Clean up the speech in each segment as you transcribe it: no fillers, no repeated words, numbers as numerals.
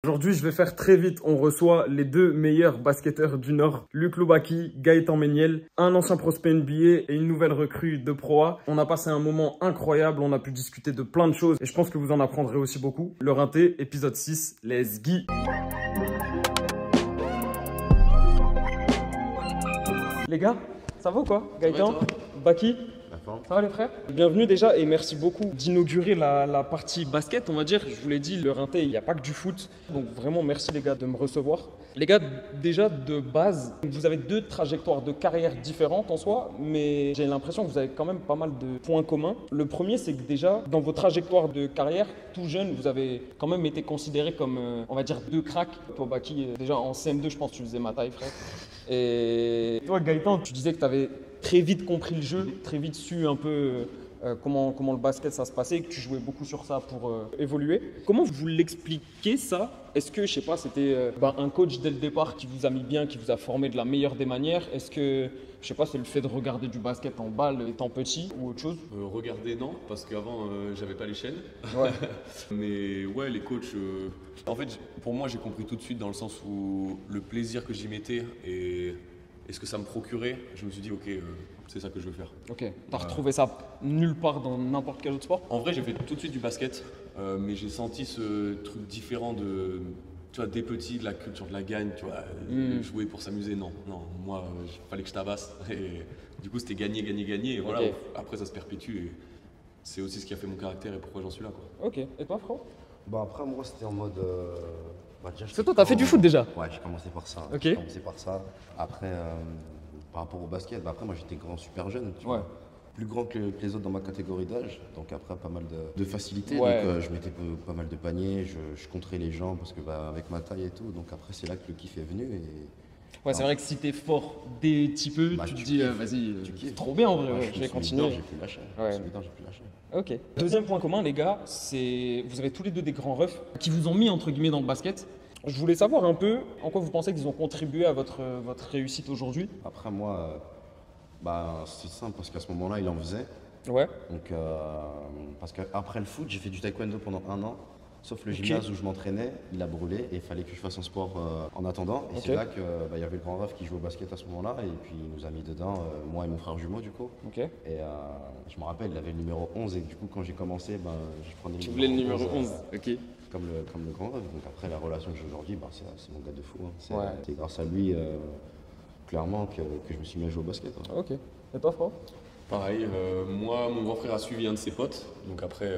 Aujourd'hui, je vais faire très vite. On reçoit les deux meilleurs basketteurs du Nord, Luc Loubaki, Gaëtan Méniel, un ancien prospect NBA et une nouvelle recrue de Pro A. On a passé un moment incroyable, on a pu discuter de plein de choses et je pense que vous en apprendrez aussi beaucoup. Leur Inté, épisode 6, let's go. Les gars, ça va ou quoi? Gaëtan, Baki? Ça va les frères? Bienvenue déjà et merci beaucoup d'inaugurer la partie basket, on va dire. Je vous l'ai dit, le Rinté, il n'y a pas que du foot. Donc vraiment merci les gars de me recevoir. Les gars, déjà de base, vous avez deux trajectoires de carrière différentes en soi, mais j'ai l'impression que vous avez quand même pas mal de points communs. Le premier, c'est que déjà, dans vos trajectoires de carrière, tout jeune, vous avez quand même été considérés comme, on va dire, deux cracks. Toi, Baki, déjà en CM2, je pense que tu faisais ma taille, frère. Et toi, Gaëtan, tu disais que tu avais très vite compris le jeu, très vite su un peu comment le basket ça se passait, que tu jouais beaucoup sur ça pour évoluer. Comment vous l'expliquez ça? Est-ce que, je sais pas, c'était un coach dès le départ qui vous a mis bien, qui vous a formé de la meilleure des manières? Est-ce que, je sais pas, c'est le fait de regarder du basket en balle étant petit ou autre chose? Regarder non, parce qu'avant j'avais pas les chaînes. Ouais. Mais ouais, les coachs. En fait, pour moi, j'ai compris tout de suite dans le sens où le plaisir que j'y mettais et ce que ça me procurait, je me suis dit, ok, c'est ça que je veux faire. Ok. T'as retrouvé ça nulle part dans n'importe quel autre sport? En vrai, j'ai fait tout de suite du basket, mais j'ai senti ce truc différent de, tu vois, des petits, de la culture de la gagne, tu vois, jouer pour s'amuser, non, moi, il fallait que je tabasse. Et du coup, c'était gagner, gagner, gagner, et voilà, Ok. après ça se perpétue, et c'est aussi ce qui a fait mon caractère et pourquoi j'en suis là, quoi. Ok. Et toi, Fro? Bah après moi c'était en mode déjà, C'est toi, t'as fait du foot déjà? Ouais, j'ai commencé par ça. Ok. J'ai commencé par ça. Après par rapport au basket, après moi j'étais grand super jeune, tu Ouais. vois. Plus grand que les autres dans ma catégorie d'âge, donc après pas mal de facilité, Ouais. donc je mettais pas mal de paniers, je contrais les gens parce que avec ma taille et tout, donc après c'est là que le kiff est venu et Ouais, c'est vrai que si t'es fort des petits peu, Bah, tu te tu dis, kiffes. vas-y, Tu c'est kiffes. trop bien en vrai, ouais, ouais, je vais me suis mis continuer. dedans, j'ai plus lâché. Ouais. Je me suis mis dedans, j'ai plus lâché. Ok. Deuxième point commun, les gars, c'est vous avez tous les deux des grands refs qui vous ont mis entre guillemets dans le basket. Je voulais savoir un peu en quoi vous pensez qu'ils ont contribué à votre réussite aujourd'hui. Après moi, c'est simple parce qu'à ce moment-là il en faisait. Ouais. Donc, parce qu'après le foot, j'ai fait du taekwondo pendant 1 an, sauf le Ok. gymnase où je m'entraînais, il a brûlé et il fallait que je fasse un sport en attendant. Et Ok. c'est là qu'il y avait le grand ref qui jouait au basket à ce moment-là, et puis il nous a mis dedans, moi et mon frère jumeau du coup. Ok. Et je me rappelle, il avait le numéro 11, et du coup, quand j'ai commencé, je prenais Tu voulais le numéro 11. Ok. comme le grand ref. Donc après, la relation que j'ai aujourd'hui, c'est mon gars de fou. Hein. Ouais. C'est grâce à lui, clairement, que je me suis mis à jouer au basket. Hein. Ok. Et toi, Fro? Pareil, moi, mon grand frère a suivi un de ses potes, donc après,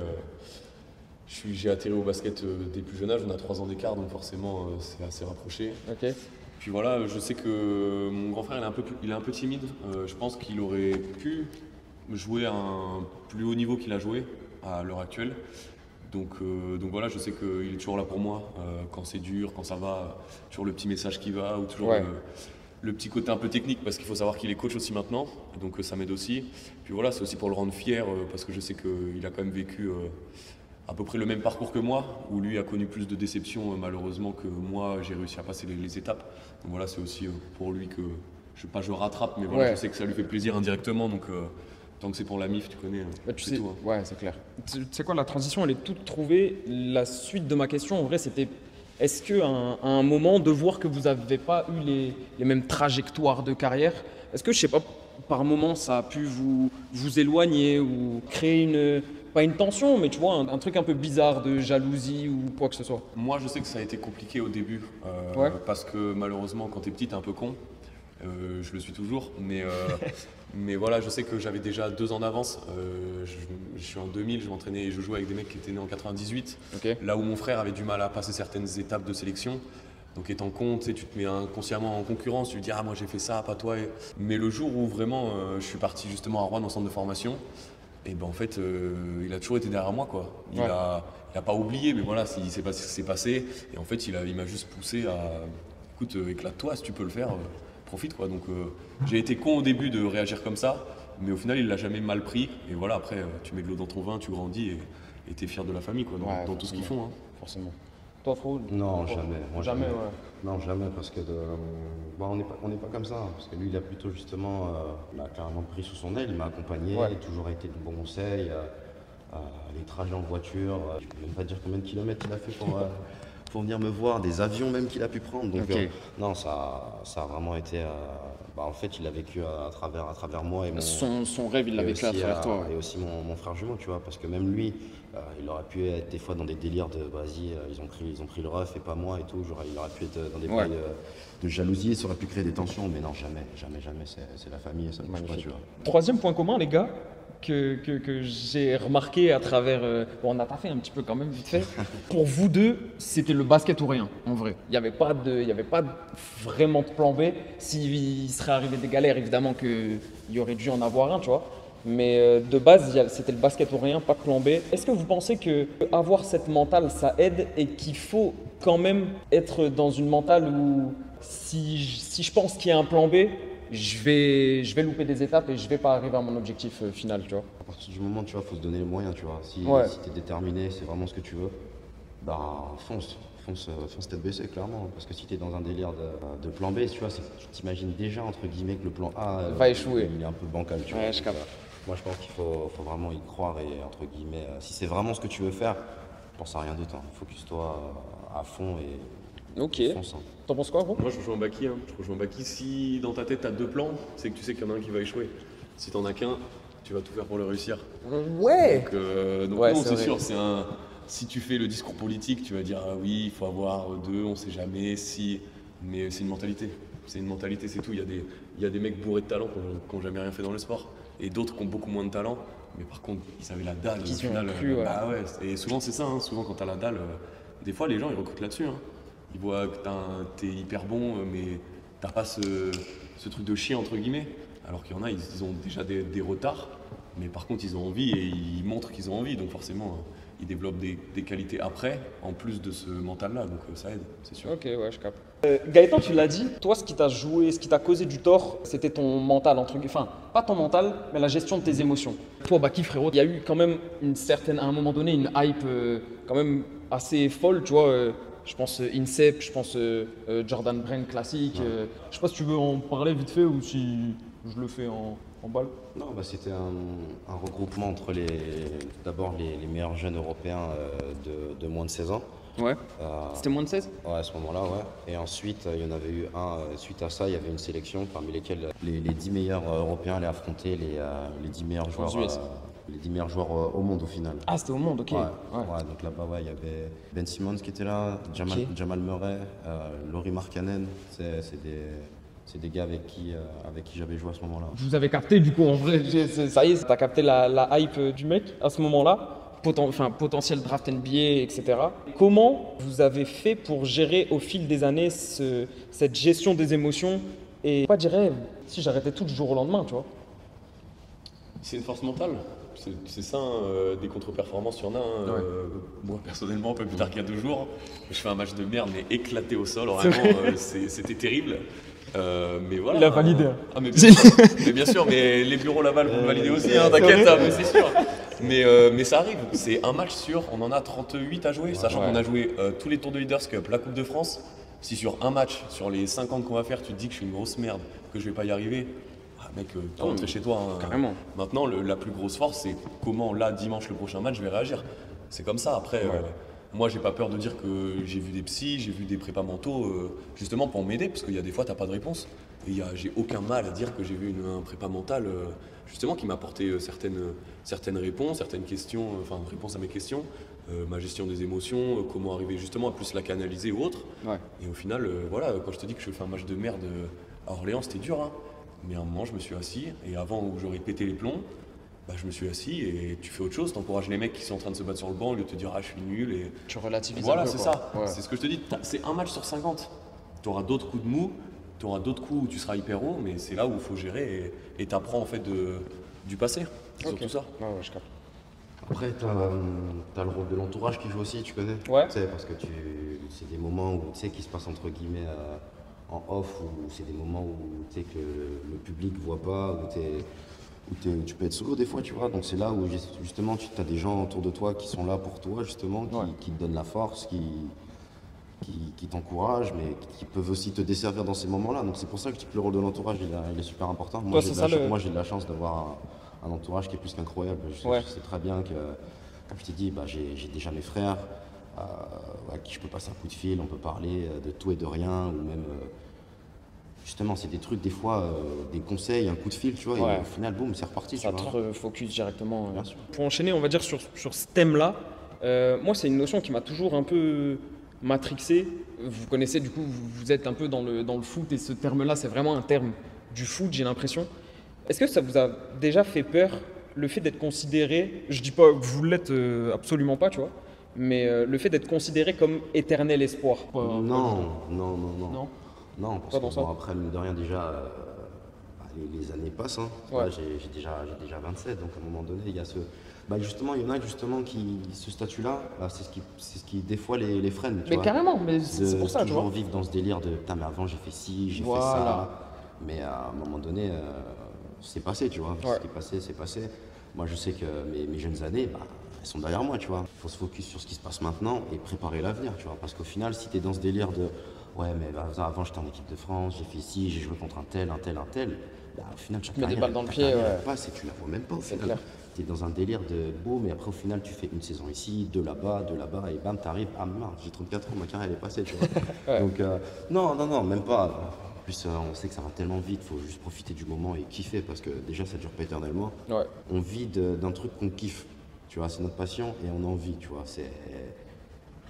j'ai atterri au basket dès plus jeune âge, on a 3 ans d'écart, donc forcément, c'est assez rapproché. Ok. Puis voilà, je sais que mon grand frère, il est un peu timide, je pense qu'il aurait pu jouer à un plus haut niveau qu'il a joué à l'heure actuelle. Donc voilà, je sais qu'il est toujours là pour moi, quand c'est dur, quand ça va, toujours le petit message qui va, ou toujours Ouais. le petit côté un peu technique, parce qu'il faut savoir qu'il est coach aussi maintenant, donc ça m'aide aussi. Puis voilà, c'est aussi pour le rendre fier, parce que je sais qu'il a quand même vécu à peu près le même parcours que moi, où lui a connu plus de déceptions malheureusement que moi, j'ai réussi à passer les étapes. Donc voilà, c'est aussi pour lui que, je rattrape, mais voilà, Ouais. je sais que ça lui fait plaisir indirectement, donc tant que c'est pour la MIF, tu connais, Bah, tu c'est sais, tout. Hein. ouais, c'est clair. Tu sais quoi, la transition, elle est toute trouvée. La suite de ma question, en vrai, c'était est-ce qu'à un moment, de voir que vous n'avez pas eu les mêmes trajectoires de carrière, est-ce que, je sais pas, par moment, ça a pu vous éloigner ou créer pas une tension, mais tu vois, un truc un peu bizarre de jalousie ou quoi que ce soit? Moi, je sais que ça a été compliqué au début, Ouais. parce que malheureusement, quand t'es petit, t'es un peu con. Je le suis toujours, mais voilà, je sais que j'avais déjà 2 ans d'avance. Je suis en 2000, je m'entraînais et je jouais avec des mecs qui étaient nés en 98. Ok. Là où mon frère avait du mal à passer certaines étapes de sélection. Donc étant con, tu sais, tu te mets inconsciemment en concurrence, tu te dis ah moi j'ai fait ça, pas toi. Mais le jour où vraiment je suis parti justement à Rouen en centre de formation, et ben en fait il a toujours été derrière moi quoi. Il Ouais. a pas oublié, mais voilà, il s'est passé ce qui s'est passé. Et en fait il m'a juste poussé à écoute éclate-toi si tu peux le faire, profite quoi. Donc j'ai été con au début de réagir comme ça, mais au final il l'a jamais mal pris. Et voilà, après tu mets de l'eau dans ton vin, tu grandis et t'es fier de la famille quoi, Ouais, dans tout ce qu'ils font. Hein. Forcément. Toi, Fro? Non, jamais. Moi, Jamais, ouais. Non, jamais, parce que on n'est pas comme ça. Hein, parce que lui, il a plutôt justement, m'a clairement pris sous son aile, il m'a accompagné, Ouais. il a toujours été de bons conseils. Les trajets en voiture, je ne peux même pas dire combien de kilomètres il a fait pour venir me voir, des avions même qu'il a pu prendre. Donc Ok. non, ça a vraiment été... en fait, il a vécu à travers moi et mon... Son rêve, il l'a et vécu à aussi, travers toi. et aussi mon frère jumeau, tu vois, parce que même lui, il aurait pu être des fois dans des délires de vas-y, ils ont pris le ref et pas moi et tout. Il aurait pu être dans des bails de jalousie, ça aurait pu créer des tensions, mais non, jamais, c'est la famille et ça ne bouge pas, tu vois. Troisième point commun, les gars, que j'ai remarqué à travers. Bon, on a taffé un petit peu quand même, vite fait. Pour vous deux, c'était le basket ou rien, en vrai. Il n'y avait pas vraiment de plan B. S'il serait arrivé des galères, évidemment qu'il y aurait dû en avoir un, tu vois. Mais de base, c'était le basket ou rien, pas de plan B. Est-ce que vous pensez que avoir cette mentale, ça aide et qu'il faut quand même être dans une mentale où si je pense qu'il y a un plan B, je vais louper des étapes et je vais pas arriver à mon objectif final, tu vois. À partir du moment, tu vois, faut se donner les moyens, tu vois. Si tu es déterminé, c'est vraiment ce que tu veux, bah fonce tête baissée, clairement. Parce que si tu es dans un délire de plan B, tu vois, tu t'imagines déjà, entre guillemets, que le plan A va échouer. Il est un peu bancal, tu vois. Ouais, je capte. Moi, je pense qu'il faut vraiment y croire et, entre guillemets, si c'est vraiment ce que tu veux faire, pense à rien d'autre. Hein. Focus-toi à fond et Ok. fonce. Hein. T'en penses quoi, gros? Moi, je rejoins Baki. Je rejoins Baki. Si dans ta tête, tu as deux plans, c'est que tu sais qu'il y en a un qui va échouer. Si t'en as qu'un, tu vas tout faire pour le réussir. Ouais. Donc Ouais, non, c'est c'est vrai. sûr. Si tu fais le discours politique, tu vas dire ah oui, il faut avoir deux, on sait jamais. Mais c'est une mentalité. C'est une mentalité, c'est tout. Il y a des mecs bourrés de talent qui n'ont jamais rien fait dans le sport. Et d'autres qui ont beaucoup moins de talent. Mais par contre, ils avaient la dalle. Qui Au sont final, cru, ouais. bah ouais. Et souvent, c'est ça. Souvent, quand tu as la dalle, des fois, les gens, ils recrutent là-dessus. Ils voient que t'es hyper bon, mais t'as pas ce truc de chien, entre guillemets. Alors qu'il y en a, ils ont déjà des retards. Mais par contre, ils ont envie et ils montrent qu'ils ont envie. Donc forcément, ils développent des qualités après, en plus de ce mental-là. Donc ça aide, c'est sûr. Ok, ouais, je capte. Gaëtan, tu l'as dit, toi, ce qui t'a joué, ce qui t'a causé du tort, c'était ton mental, entre guillemets. Enfin, pas ton mental, mais la gestion de tes émotions. Toi, Baki, frérot, il y a eu quand même à un moment donné, une hype quand même assez folle, tu vois. Je pense Incep, je pense Jordan Brand classique. Je sais pas si tu veux en parler vite fait ou si je le fais en balle. Non, bah, c'était un regroupement entre d'abord les meilleurs jeunes européens de moins de 16 ans. Ouais. Euh, C'était moins de 16? Ouais, à ce moment-là, ouais. Et ensuite, il y en avait eu suite à ça, il y avait une sélection parmi lesquels les 10 meilleurs Européens allaient affronter les 10 meilleurs joueurs, US. les 10 meilleurs joueurs au monde au final. Ah, c'était au monde, ok. Ouais, Ouais. ouais, donc là-bas, ouais, il y avait Ben Simmons qui était là, Jamal Murray, Lauri Markkanen, c'est des gars avec qui j'avais joué à ce moment-là. Vous avez capté, du coup, en vrai, ça y est, t'as capté la hype du mec à ce moment-là, potentiel draft NBA, etc. Comment vous avez fait pour gérer au fil des années cette gestion des émotions et pas dire, hey, si j'arrêtais tout du jour au lendemain, tu vois? C'est une force mentale. C'est ça, des contre-performances, il y en a. Moi, personnellement, un peu plus tard qu'il y a 2 jours, je fais un match de merde, mais éclaté au sol. Vraiment, c'était terrible. Mais voilà. Il a validé. Ah, mais bien sûr, mais les bureaux Laval vont le valider aussi, t'inquiète, mais c'est sûr. Mais ça arrive. C'est un match sur, on en a 38 à jouer, sachant qu'on a joué tous les tours de Leaders Cup, la Coupe de France. Si sur un match, sur les 50 qu'on va faire, tu te dis que je suis une grosse merde, que je vais pas y arriver, mec, tu rentres chez toi. Carrément. Maintenant, la plus grosse force, c'est comment là, dimanche, le prochain match, je vais réagir. C'est comme ça. Après, moi, j'ai pas peur de dire que j'ai vu des psys, j'ai vu des prépas mentaux, justement pour m'aider, parce qu'il y a des fois, t'as pas de réponse. Et j'ai aucun mal à dire que j'ai vu un prépa mental, justement, qui m'a apporté certaines réponses, certaines questions, réponses à mes questions, ma gestion des émotions, comment arriver justement à plus la canaliser ou autre. Ouais. Et au final, voilà, quand je te dis que je fais un match de merde à Orléans, c'était dur, hein. Mais à un moment, je me suis assis, et avant où j'aurais pété les plombs, bah, je me suis assis et tu fais autre chose, t'encourages les mecs qui sont en train de se battre sur le banc au lieu de te dire ah je suis nul et Tu relativises voilà, un peu, c'est quoi. ça. Ouais. C'est ce que je te dis, c'est un match sur 50. T'auras d'autres coups de mou, t'auras d'autres coups où tu seras hyper haut, mais c'est là où il faut gérer et t'apprends en fait du passé. C'est Ok. surtout ça. Ouais, je capte. Après, t'as le rôle de l'entourage qui joue aussi, tu connais. Ouais. Tu sais, parce que c'est des moments où tu sais qui se passent entre guillemets en off, ou c'est des moments où tu sais que le public voit pas, tu peux être solo des fois, tu vois. Donc c'est là où justement tu as des gens autour de toi qui sont là pour toi, justement, qui te donnent la force, qui t'encouragent, mais qui peuvent aussi te desservir dans ces moments-là. Donc c'est pour ça que je dis que le rôle de l'entourage, il est super important. Moi, Ouais, c'est ça, moi, j'ai de la chance d'avoir un entourage qui est plus qu'incroyable. Je sais très bien que, comme je t'ai dit, bah, j'ai déjà mes frères, à qui je peux passer un coup de fil, on peut parler de tout et de rien, ou même justement c'est des trucs des fois, des conseils, un coup de fil, tu vois, et au final boum, c'est reparti. Ça tu te vois. refocus directement. Bien sûr. Pour enchaîner, on va dire sur ce thème-là, moi c'est une notion qui m'a toujours un peu matrixé. Vous connaissez du coup, vous êtes un peu dans le foot et ce terme-là c'est vraiment un terme du foot, j'ai l'impression. Est-ce que ça vous a déjà fait peur le fait d'être considéré, je dis pas que vous l'êtes absolument pas, tu vois, mais le fait d'être considéré comme éternel espoir? Non, non. Non. Non, parce Pas dans que ça. bon, après, mine de rien, déjà, les années passent. Hein. Ouais. Là, j'ai déjà 27, donc à un moment donné, il y a ce. Justement, il y en a justement qui. Ce statut-là, c'est ce qui, des fois, les freine. Tu Mais vois. carrément, mais c'est pour ça, tu toujours vois. vivre dans ce délire de putain, mais avant, j'ai fait ci, j'ai fait Voilà. ça. Mais à un moment donné, c'est passé, tu vois. Ouais. Ce qui est passé, c'est passé. Moi, je sais que mes jeunes années, elles sont derrière moi, tu vois. Il faut se focus sur ce qui se passe maintenant et préparer l'avenir, tu vois. Parce qu'au final, si tu es dans ce délire de ouais, mais avant j'étais en équipe de France, j'ai fait ci, j'ai joué contre un tel, au final, mets des balles dans le pied, ouais. passe et tu la vois même pas au C'est final. clair. Tu es dans un délire de beau, mais après au final, tu fais une saison ici, deux là-bas, et bam, t'arrives, ah merde, j'ai 34 ans, ma carrière elle est passée, tu vois. Ouais. Donc, non, même pas. En plus, on sait que ça va tellement vite, faut juste profiter du moment et kiffer parce que déjà, ça dure pas éternellement. Ouais. On vit d'un truc qu'on kiffe, tu vois, c'est notre passion et on en vit, tu vois. C'est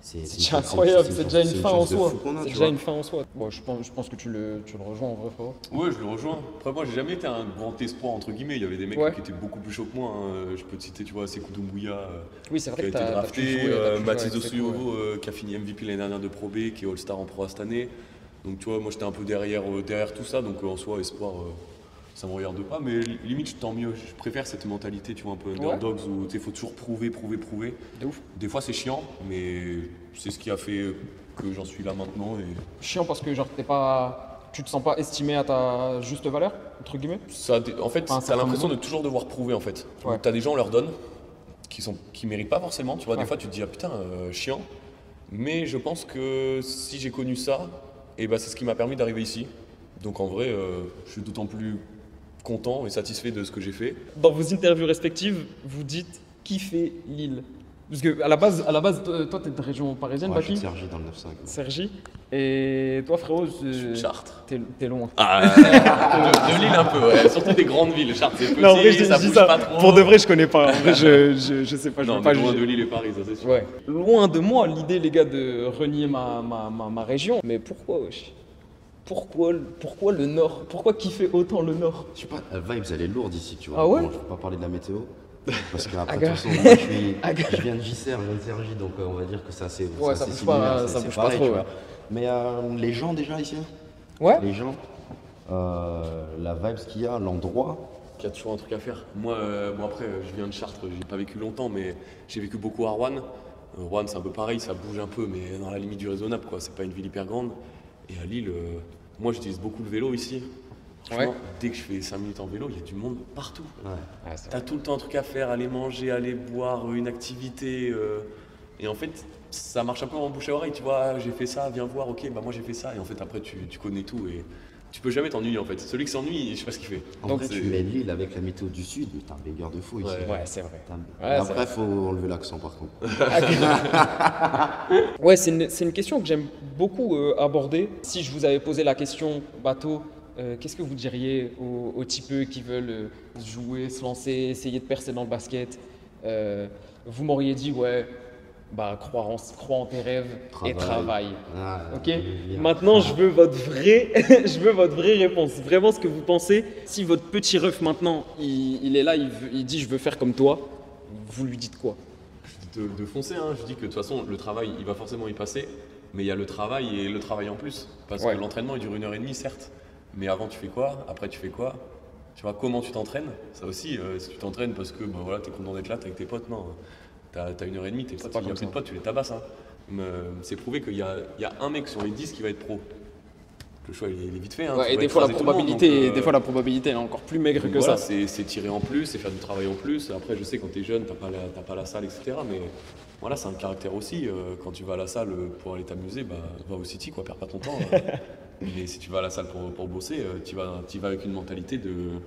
C'est incroyable, c'est déjà une c'est fin en chance de soi. fou qu'on a, C'est tu déjà vois. une fin en soi. Bon, je pense que tu le rejoins en vrai, frérot. Ouais, je le rejoins. Après, moi, j'ai jamais été un grand espoir, entre guillemets. Il y avait des mecs Ouais. qui étaient beaucoup plus chauds que moi. Hein. Je peux te citer, tu vois, Sekou Doumbouya, Oui, c'est qui vrai a que été t'as pu drafté, jouer, t'as pu jouer Mathis avec Sekou, ouais. Dossuyovo, qui a fini MVP l'année dernière de Pro B, qui est All-Star en Pro A cette année. Donc, tu vois, moi, j'étais un peu derrière tout ça. Donc, en soi, espoir, ça me regarde pas. Mais limite, tant mieux. Je préfère cette mentalité, tu vois, un peu underdogs où il faut toujours prouver. De ouf. Des fois, c'est chiant, mais c'est ce qui a fait que j'en suis là maintenant. Et Chiant parce que genre tu te sens pas estimé à ta juste valeur, entre guillemets. en fait, Enfin, t'as ça l'impression prend de toujours devoir prouver, en fait. Ouais. T'as des gens, on leur donne, qui méritent pas forcément. Tu vois, Ouais. des fois, tu te dis, ah putain, chiant. Mais je pense que si j'ai connu ça, et c'est ce qui m'a permis d'arriver ici. Donc en vrai, je suis d'autant plus content et satisfait de ce que j'ai fait. Dans vos interviews respectives, vous dites kiffer Lille. Parce que à la base, toi, t'es de région parisienne, Ouais, je suis Baki, de Cergy dans le 9-5. Sergi. Et toi, frérot, Chartres. t'es loin. Ah, de Lille un peu, ouais. Surtout des grandes villes. Chartres, c'est petit, Non, en vrai, je ça dis bouge ça. pas trop. Pour de vrai, je connais pas. En vrai, je sais pas. Je Non, veux pas mais loin juger. de Lille et Paris, ça c'est sûr. Ouais. Loin de moi l'idée, les gars, de renier ma région. Mais pourquoi, wesh? Pourquoi le Nord? Pourquoi kiffer autant le Nord? Je sais pas, la vibe elle est lourde ici, tu vois. Ah ouais? Bon, je vais pas parler de la météo. Parce qu'après, de Aga. toute façon, moi, Aga. je viens de JCR, je viens de Cergy, donc on va dire que c'est assez, Ouais, c'est ça assez bouge pas, similaire, ça c'est bouge pas pareil, trop, tu vois. ouais. Mais les gens déjà ici, Ouais. les gens, la vibe qu'il y a, l'endroit, Il y a toujours un truc à faire. Moi, bon après, je viens de Chartres, j'ai pas vécu longtemps, mais j'ai vécu beaucoup à Rouen. Rouen, c'est un peu pareil, ça bouge un peu, mais dans la limite du raisonnable, quoi. C'est pas une ville hyper grande. Et à Lille, moi, j'utilise beaucoup le vélo ici. Franchement, dès que je fais 5 minutes en vélo, il y a du monde partout. ouais. T'as tout le temps un truc à faire, aller manger, aller boire, une activité. Et en fait, ça marche un peu en bouche à oreille, tu vois. J'ai fait ça, viens voir, ok, moi j'ai fait ça. Et en fait, après, tu connais tout et tu peux jamais t'ennuyer en fait. Celui qui s'ennuie, je sais pas ce qu'il fait. En Donc, vrai, c'est- tu mets Lille avec la météo du sud, mais t'as un bagarre de fou ici. Ouais. Ouais, c'est vrai. T'as un- Ouais, Mais c'est après, faut enlever l'accent par contre. Ouais, c'est une question que j'aime beaucoup aborder. Si je vous avais posé la question bateau, qu'est-ce que vous diriez aux typeux qui veulent jouer, se lancer, essayer de percer dans le basket? Vous m'auriez dit, ouais, crois en tes rêves et travaille. Ah, Ok. bien. Maintenant, je veux votre vraie, je veux votre vraie réponse. Vraiment, ce que vous pensez. Si votre petit ref maintenant, il est là, il dit, je veux faire comme toi. Vous lui dites quoi? De foncer, hein. Je dis que de toute façon, le travail, il va forcément y passer. Mais il y a le travail et le travail en plus. Parce Ouais. que l'entraînement, il dure 1h30, certes. Mais avant, tu fais quoi? Après, tu fais quoi? Tu vois, comment tu t'entraînes? Ça aussi, si tu t'entraînes parce que voilà, t'es content d'être là, t'es avec tes potes, non. T'as 1h30, tes potes, pas il y a comme plus de ça. potes, tu les tabasses. Hein. Mais, c'est prouvé qu'il y a un mec sur les 10 qui va être pro. Le choix, il est vite fait. Hein. Ouais, Tu et vas des fois, la écraser tout le monde, probabilité, donc, des fois, la probabilité, elle est encore plus maigre donc que voilà, ça. c'est tirer en plus, c'est faire du travail en plus. Après, je sais, quand t'es jeune, t'as pas la salle, etc. Mais voilà, c'est un caractère aussi. Quand tu vas à la salle pour aller t'amuser, va au City, quoi, perds pas ton temps. Mais si tu vas à la salle pour bosser, tu vas avec une mentalité De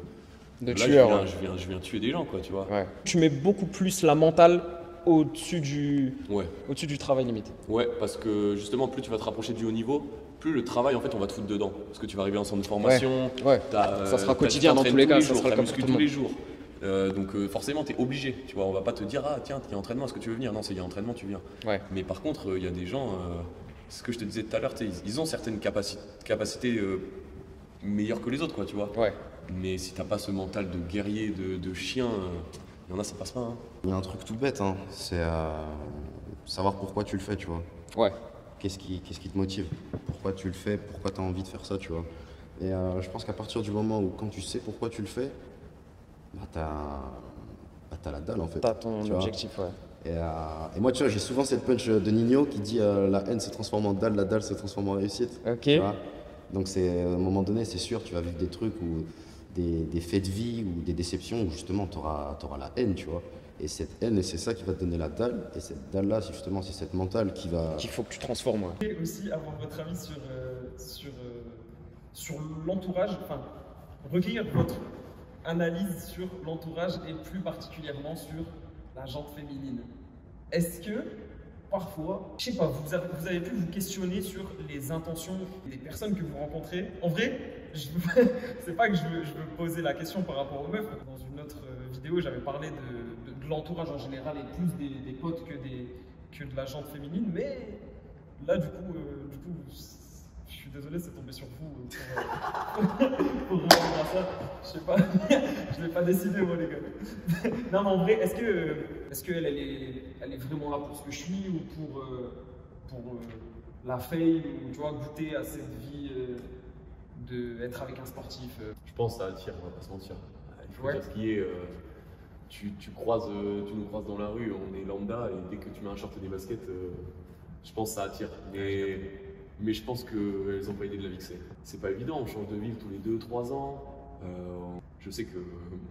là, tueur. je viens tuer des gens, quoi, tu vois. Ouais. Tu mets beaucoup plus la mentale au-dessus Ouais. au-dessus du travail limite. Ouais, parce que justement, plus tu vas te rapprocher du haut niveau, plus le travail, en fait, on va te foutre dedans. Parce que tu vas arriver en centre de formation, Ouais. Ça sera quotidien dans tous les cas, ça sera le cas pour muscu tout le tous les monde. jours. Donc forcément, tu es obligé. Tu vois, on va pas te dire, ah tiens, il y a entraînement, est-ce que tu veux venir? Non, c'est il y a entraînement, tu viens. Ouais. Mais par contre, il y a des gens, c'est ce que je te disais tout à l'heure, tu sais, ils ont certaines capacités meilleures que les autres, quoi, tu vois. Ouais. Mais si t'as pas ce mental de guerrier, de chien, il y en a, ça passe pas. Hein. Il y a un truc tout bête, hein, c'est savoir pourquoi tu le fais, tu vois. Ouais. Qu'est-ce qui te motive? Pourquoi tu le fais? Pourquoi tu as envie de faire ça, tu vois? Et je pense qu'à partir du moment où, quand tu sais pourquoi tu le fais, bah t'as la dalle en fait. T'as ton tu vois. objectif, ouais. Et moi, tu vois, j'ai souvent cette punch de Nino qui dit la haine se transforme en dalle, la dalle se transforme en réussite. Ok. Tu vois. Donc, à un moment donné, c'est sûr, tu vas vivre des trucs ou des faits de vie ou des déceptions où justement tu auras la haine, tu vois. Et cette haine, c'est ça qui va te donner la dalle. Et cette dalle-là, c'est justement cette mentale qui va. Qu'il faut que tu transformes, ouais. Et aussi avoir votre avis sur l'entourage, enfin, recueillir votre analyse sur l'entourage et plus particulièrement sur la jante féminine. Est-ce que parfois, je sais pas, vous avez pu vous questionner sur les intentions des personnes que vous rencontrez? En vrai, c'est pas que je veux poser la question par rapport aux meufs. Dans une autre vidéo, j'avais parlé de l'entourage en général et plus des potes que de la jante féminine, mais là, du coup, je suis désolé, c'est tombé sur vous pour répondre à ça. Je sais pas, je l'ai pas décidé, moi, les gars. Non, mais en vrai, est-ce qu'elle elle est vraiment là pour ce que je suis ou pour la fame ou tu vois, goûter à cette vie d'être avec un sportif Je pense que ça attire, on va pas se mentir. Il faut Ouais. dire ce qui est. Tu nous croises dans la rue, on est lambda et dès que tu mets un short et des baskets, je pense que ça attire. Mais je pense qu'elles n'ont pas idée de la vie que c'est. C'est pas évident, on change de ville tous les 2-3 ans. Je sais que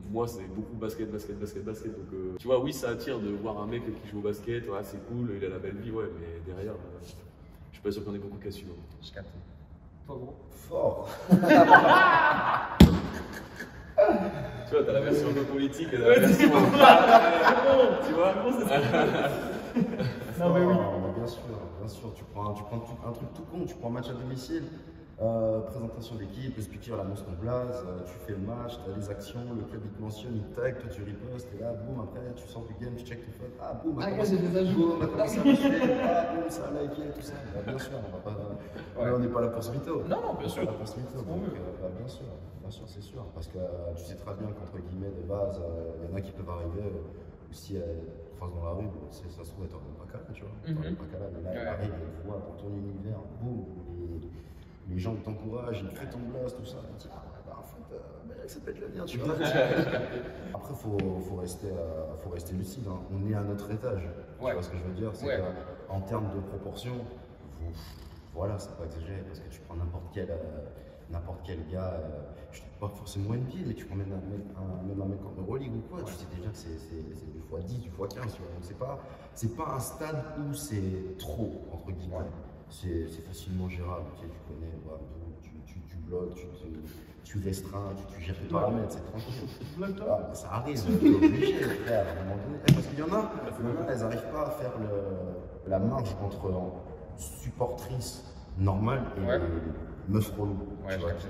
moi c'est beaucoup basket. Donc tu vois, oui, ça attire de voir un mec qui joue au basket, ouais, c'est cool, il a la belle vie, ouais, mais derrière, je suis pas sûr qu'on ait beaucoup de cas suivants. Je capte. Toi, gros. Fort. Tu vois, t'as la version un peu politique et t'as la version. Tu vois. Non, mais oui. Bien sûr. Tu prends un truc tout con, tu prends un match à domicile, présentation d'équipe, le speaker annonce ton blaze, tu fais le match, tu as les actions, le club il te mentionne, il te tag, toi tu ripostes, et là, boum, après tu sors du game, tu check tes photos, ah boum, j'ai des ajouts. boum, commencé à marcher, ah boum, ça a liké, tout ça. Bah, bien sûr, on n'est pas là pour ce mytho. Non, bien sûr. On n'est pas là pour ce mytho, donc bien sûr, c'est sûr. Parce que tu sais très bien qu'entre guillemets, de base, il y en a qui peuvent arriver aussi croisent dans la rue, ça se trouve, elle t'en pas calme, tu vois. Pas calme, mais là, elle arrive, elle te voit dans ton univers, boum, les gens t'encouragent, ils créent ton blast, tout ça. Elle dit, ah ouais, bah en fait, ça peut être le mien, tu vois. Après, faut rester lucide, hein. On est à notre étage. Tu vois ce que je veux dire? C'est qu'en termes de proportion, voilà, c'est pas exagéré, parce que tu prends n'importe quel gars, je ne dis pas forcément NBA, mais tu prends même un mec en Euroleague ou quoi, tu sais déjà que c'est du x10, du x15, tu vois. Donc c'est pas un stade où c'est trop, entre guillemets. C'est facilement gérable, tu connais, tu bloques, tu restreins, tu gères tes paramètres, c'est tranquille. Ça arrive, t'es obligé, frère, à un moment donné. Parce qu'il y en a, elles n'arrivent pas à faire la marge entre supportrice normale et meuf relou, tu vois, qui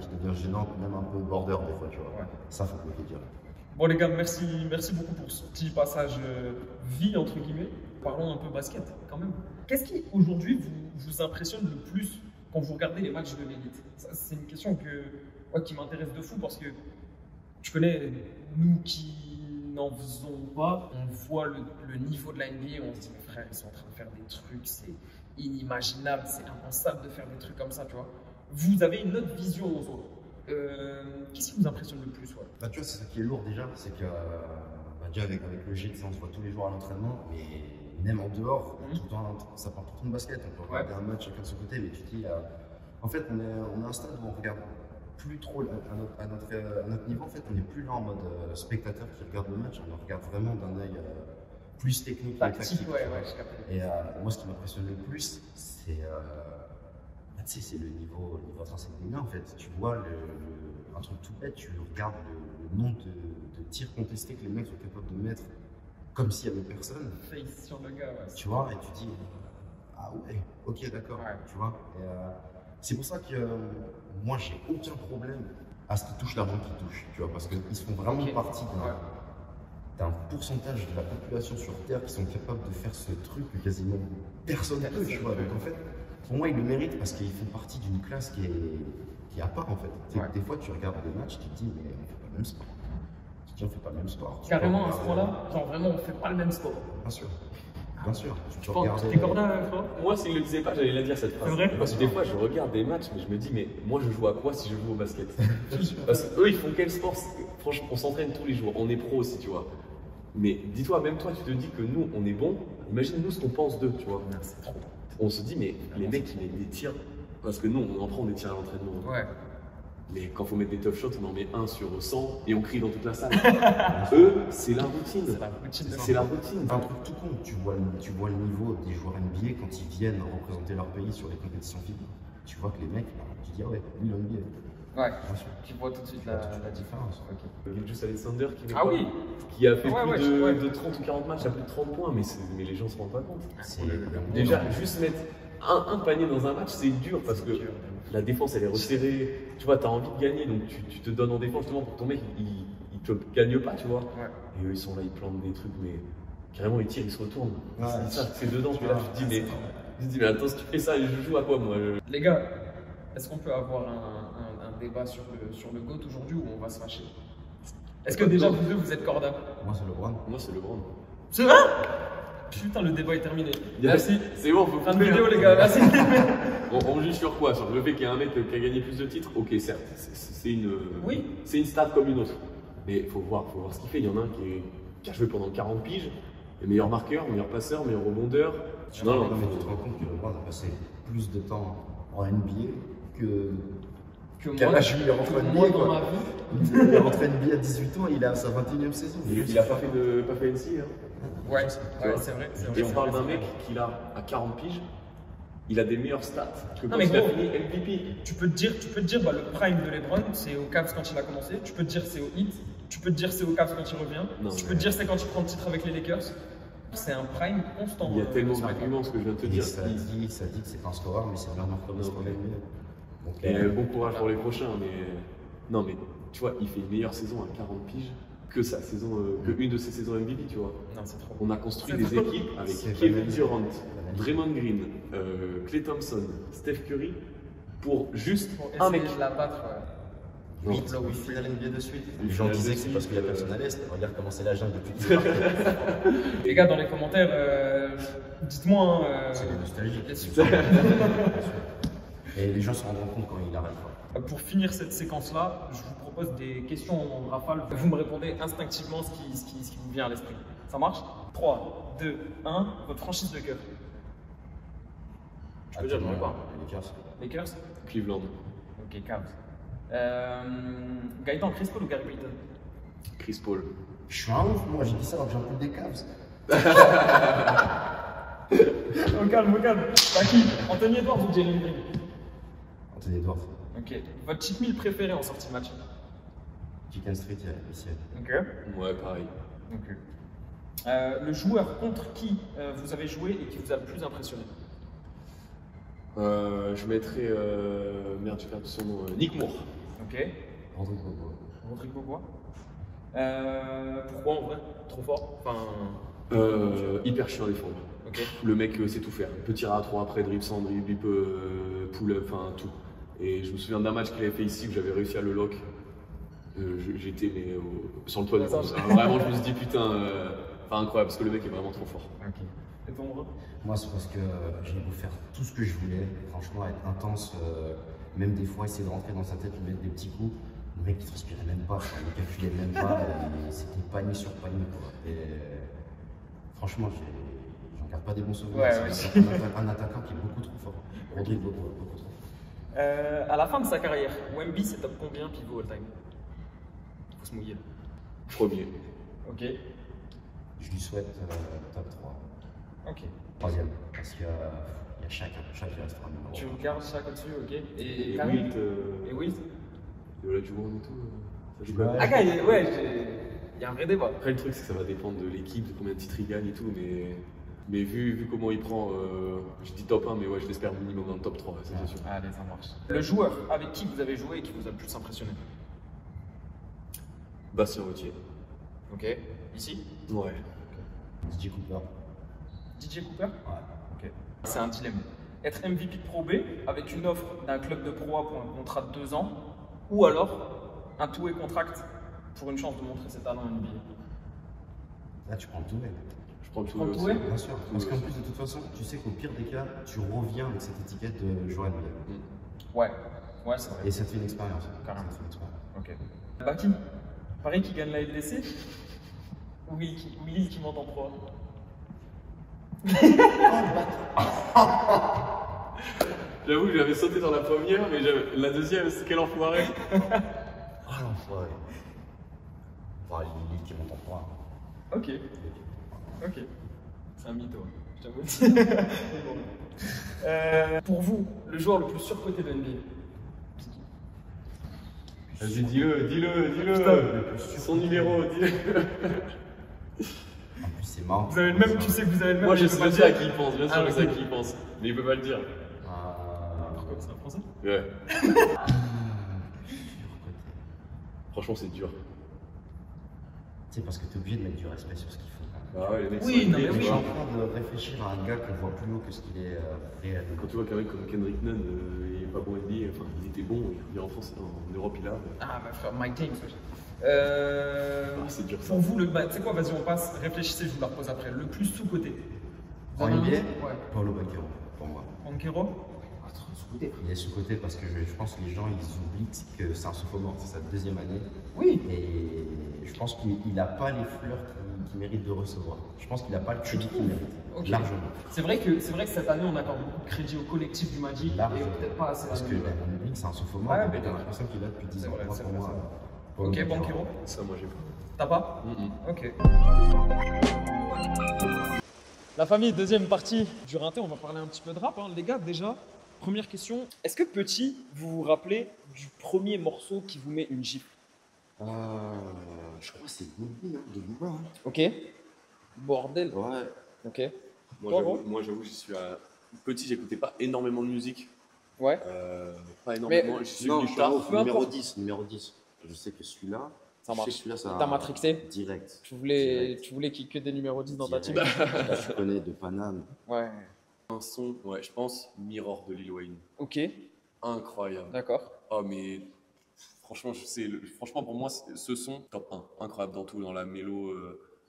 devient gênante, même un peu border des fois, tu vois. Ça, faut le dire. Bon les gars, merci beaucoup pour ce petit passage vie entre guillemets. Parlons un peu basket quand même. Qu'est-ce qui aujourd'hui vous impressionne le plus quand vous regardez les matchs de l'élite? C'est une question qui m'intéresse de fou parce que tu connais, nous qui n'en faisons pas, on voit le niveau de la NBA, on se dit mais frère, ils sont en train de faire des trucs, c'est inimaginable, c'est impensable de faire des trucs comme ça, tu vois. Vous avez une autre vision aux autres. Qu'est-ce qui vous impressionne le plus? Bah, tu vois, c'est ça qui est lourd déjà, c'est que déjà avec le G, on se voit tous les jours à l'entraînement, mais même en dehors, tout le temps, ça part tout le temps de basket. On peut regarder un match chacun de son côté, mais tu te dis, en fait, on est à un stade où on regarde plus trop à notre niveau. En fait, on n'est plus là en mode spectateur qui regarde le match, on le regarde vraiment d'un œil plus technique et tactique. Et moi, ce qui m'impressionne le plus, c'est le niveau intrinsèque des gars, en fait. Tu vois un truc tout bête, tu regardes le nombre de tirs contestés que les mecs sont capables de mettre comme s'il y avait personne. Face sur le gars, ouais. Tu vois, et tu dis, ah ouais, ok, d'accord, Ouais. tu vois. Et, c'est pour ça que moi, j'ai aucun problème à ce qu'ils touchent la banque qui touche, tu vois, parce qu'ils font vraiment Ok. partie Ouais. d'un pourcentage de la population sur Terre qui sont capables de faire ce truc que quasiment personne ne peut, tu vois. Donc en fait, pour moi, ils le méritent parce qu'ils font partie d'une classe qui est à part, en fait. Ouais. Des fois, tu regardes des matchs, tu te dis, mais on fait pas le même sport. Tu te dis, on fait pas le même sport. Tu Carrément, peux à ce regarder- point-là, genre vraiment, on fait pas le même sport. Bien sûr. Bien sûr. Tu Tu peux penses que regarder. t'es Gordon, toi? Moi, s'il le disait pas, j'allais la dire cette phrase. C'est vrai Parce que des fois, je regarde des matchs, mais je me dis, mais moi, je joue à quoi si je joue au basket? Parce qu'eux, ils font quel sport? Franchement, on s'entraîne tous les jours. On est pro aussi, tu vois. Mais dis-toi, même toi, tu te dis que nous, on est bon. Imagine nous ce qu'on pense d'eux, tu vois. C'est trop. On se dit, mais les mecs, ils mettent des tirs. Parce que nous, on en prend des tirs à l'entraînement. Ouais. Mais quand faut mettre des tough shots, on en met 1 sur 100 et on crie dans toute la salle. Eux, c'est la routine. C'est la routine de C'est la routine. Un truc tout con, tu vois le niveau des joueurs NBA quand ils viennent représenter leur pays sur les compétitions FIBA. Tu vois que les mecs, tu dis, ah ouais, lui, il a NBA. Ouais. Bien sûr. Tu vois tout de suite la différence. Ok. Gilgeous Alexander qui, Ah oui. qui a fait Ouais, plus ouais, de, ouais. de 30 ou 40 matchs à plus de 30 points, mais les gens se rendent pas compte. C'est Déjà, juste mettre un panier dans un match, c'est dur parce que dur. la défense elle est resserrée. Tu vois, tu as envie de gagner donc tu te donnes en défense justement pour que ton mec il te gagne pas, tu vois. Ouais. Et eux ils sont là, ils plantent des trucs, mais carrément ils tirent, ils se retournent. Ouais. C'est dedans, puis là tu te dis, mais attends, si tu fais ça, je joue à quoi moi? Les gars, est-ce qu'on peut avoir un débat sur le GOAT aujourd'hui ou on va se fâcher? Est-ce que déjà vous deux vous êtes corda? Moi, c'est LeBron. Moi c'est LeBron. C'est vrai? Putain, le débat est terminé. Merci. C'est bon, faut Fin de couper, vidéo, hein. les gars, merci. On juge sur quoi? Sur le fait qu'il y a un mec qui a gagné plus de titres? Ok, certes, c'est une, Oui. c'est une stat comme une autre. Mais il faut voir ce qu'il fait. Il y en a un qui a joué pendant 40 piges, le meilleur marqueur, meilleur passeur, meilleur rebondeur. Non, mais tu te rends compte que LeBron a passé plus de temps en NBA qu'à l'âge où il est rentré en moi NBA. dans quoi. ma vie. Il est rentré en NBA à 18 ans, il est à sa 21e saison. Il a pas fait NC. Hein. Ouais, Tu vois. c'est vrai. Et on parle d'un mec qui là, à 40 piges, il a des meilleures stats que Non, quand mais il a gros, fini MVP. Tu peux te dire bah, le prime de LeBron, c'est au Cavs quand il a commencé. Tu peux te dire c'est au Heat. Tu peux te dire c'est au Cavs quand il revient. Non, tu mais- peux te dire c'est quand il prend le titre avec les Lakers. C'est un prime constant. Il y a tellement sur les d'arguments, ce que je viens de te Et dire. ça dit que c'est un scoreur, mais c'est un marqueur de Non, score mais- NBA. Donc, Et bon courage pour les prochains, mais non, mais tu vois, il fait une meilleure saison à 40 piges que sa saison, que une de ses saisons MVP, tu vois. Non, c'est trop. On a construit C'est des trop. équipes avec C'est Kevin banalisé. Durant, Banalisé. Draymond Green, Klay Thompson, Steph Curry pour juste Pour un mec. essayer de la battre. Oui, Huit là, oui. finale NBA de suite. Une Les gens finale disaient de que c'est parce qu'il n'y a suite, personne à l'Est. Regarde comment c'est la jungle depuis qu'il est parti. Les gars, dans les commentaires, dites-moi. C'est des nostalgiques. bien sûr. Et les gens se rendront compte quand il arrête. quoi. Pour finir cette séquence-là, je vous propose des questions en rafale. Vous me répondez instinctivement ce qui vous vient à l'esprit. Ça marche? 3, 2, 1. Votre franchise de cœur. Tu peux dire, je ne pas. Les Lakers. Lakers? Cleveland, Ok, Cavs. Gaëtan, Chris Paul ou Gary Payton? Chris Paul. Je suis un ouf, moi j'ai dit ça alors que j'ai un peu des Cavs. Au calme, au calme. T'as qui? Anthony Edwards ou Jalen Green? Anthony Edwards. Ok. Votre cheat meal préféré en sortie match? Chicken Street ici. Ok. Ouais, pareil. Ok. Le joueur contre qui vous avez joué et qui vous a le plus impressionné? Je mettrais. Merde, j'ai perdu son nom. Nick Moore. Ok. Rodrigo Bobo. Rodrigo Bobois. Pourquoi en vrai? Trop fort? Enfin. Hyper chiant à défendre. Ok. Le mec sait tout faire. Il peut tirer à 3 après, dribble sans dribble, il peut pull-up, enfin tout. Et je me souviens d'un match qu'il avait fait ici où j'avais réussi à le lock. J'étais sur le toit du Attends, France. Vraiment, je me suis dit putain, enfin incroyable parce que le mec est vraiment trop fort. Ok. Et ton bro? Moi c'est parce que j'ai beau faire tout ce que je voulais, franchement être intense, même des fois essayer de rentrer dans sa tête, lui mettre des petits coups. Le mec il transpirait même pas, il ne calculait même pas, et c'était panier sur panier quoi. Et franchement j'en garde pas des bons souvenirs. Ouais, C'est un attaquant qui est beaucoup trop fort. Rodrigo beaucoup trop. À la fin de sa carrière, Wemby c'est top combien pivot all time? Faut se mouiller. Premier. Ok. Je lui souhaite top 3. Ok. Troisième, parce qu'il y a chacun restera un numéro. Tu regardes ça au-dessus, ok. Et Karim? Wilt, Et Wilt? de la Juventus et tout. Ça joue Ouais. pas. Ah, gars, ouais, Il y a un vrai débat. Après, le truc, c'est que ça va dépendre de l'équipe, de combien de titres il gagne et tout, mais vu comment il prend, je dis top 1, mais ouais, je l'espère minimum dans le top 3, ça, c'est sûr. Allez, ça marche. Le joueur avec qui vous avez joué et qui vous a le plus impressionné? Bastien Gauthier. Ok. Ici? Ouais. DJ Cooper. DJ Cooper? Ouais. Ok. C'est un dilemme. Être MVP de Pro B avec une offre d'un club de Pro A pour un contrat de 2 ans, ou alors un two-way contract pour une chance de montrer ses talents en NBA. Là, tu prends le tout-way. Je prends le prends le tout tout-ouais Bien sûr. Parce qu'en plus, de toute façon, tu sais qu'au pire des cas, tu reviens avec cette étiquette de joueur NBA. Ouais, ouais, c'est vrai. Et ça te fait une expérience. Carrément. Ça te fait une expérience. Ok. Baki, Paris qui gagne la LDC ou Will qui monte en Pro A? J'avoue, j'avais sauté dans la première, mais la deuxième, c'est quel enfoiré. Ah l'enfoiré. Enfin, Lille qui monte en point. Ok. Ok. C'est un mytho, je t'avoue. Pour vous, le joueur le plus surcoté de NBA? Vas-y, dis-le. Putain, Son numéro, dis-le. En plus, c'est marrant. Vous avez le même, tu sais que vous avez le même. Moi, je mais peux pas sais à le qui dire. il pense, bien sûr, Ah, je sais à ok. qui il pense. Mais il peut pas le dire. Pourquoi c'est un français? Ouais. Franchement, c'est dur. C'est parce que t'es obligé de mettre du respect sur ce qu'ils font. Bah ouais, les mecs Oui, sont non, mais épais, Je tu suis en vois. train de réfléchir à un gars qu'on voit plus haut que ce qu'il est réel. Quand tu vois qu'un mec comme Kendrick Nunn, il est pas bon NBA, enfin, il était bon, il revient en France, en Europe, il a. Ah, bah frère, Mike James. C'est dur ça. Pour vous, tu sais quoi, vas-y, on passe. Réfléchissez, je vous la repose après. Le plus sous-côté. Vous En avez un NBA, nom? Ouais. Paolo Banchero, pour moi. Banchero? Il est sous-côté parce que je pense que les gens ils oublient que c'est un sophomore, c'est sa deuxième année. Oui. Et je pense qu'il n'a pas les fleurs qu'il mérite de recevoir. Je pense qu'il n'a pas le crédit qu'il mérite. Ok. Largement. C'est vrai que cette année, on accorde beaucoup de crédit au collectif du Magic Largement. et peut-être pas assez. Parce que on oublie que c'est un sophomore, Ouais, mais mais t'as l'impression qu'il est là depuis 10 c'est ans. vrai, Moi, c'est pour vrai, moi, c'est Paolo Ok, Banchero. Banchero. Ça, moi, j'ai pas. T'as pas? Ok. La famille, deuxième partie du rinté, on va parler un petit peu de rap. Hein. Les gars, déjà, première question. Est-ce que petit, vous vous rappelez du premier morceau qui vous met une gifle? Je crois que c'est Booba, hein, de Booba. Hein. Ok. Bordel. Ouais. Ok. Moi, j'avoue, j'y suis à. Petit, j'écoutais pas énormément de musique. Ouais. Pas énormément. J'y suis Non, venu je tard. suis numéro 10. Numéro 10. Je sais que celui-là. Ça je sais marche. que celui-là, ça. T'as matrixé? Direct. Tu voulais Direct. qu'il y ait que des numéros 10 dans ta team? Direct. Là, je connais de Paname. Ouais. Un son, ouais, je pense, Mirror de Lil Wayne. Ok. Incroyable. D'accord. Oh, mais franchement, franchement pour moi, ce son, top 1. Incroyable dans tout, dans la mélo,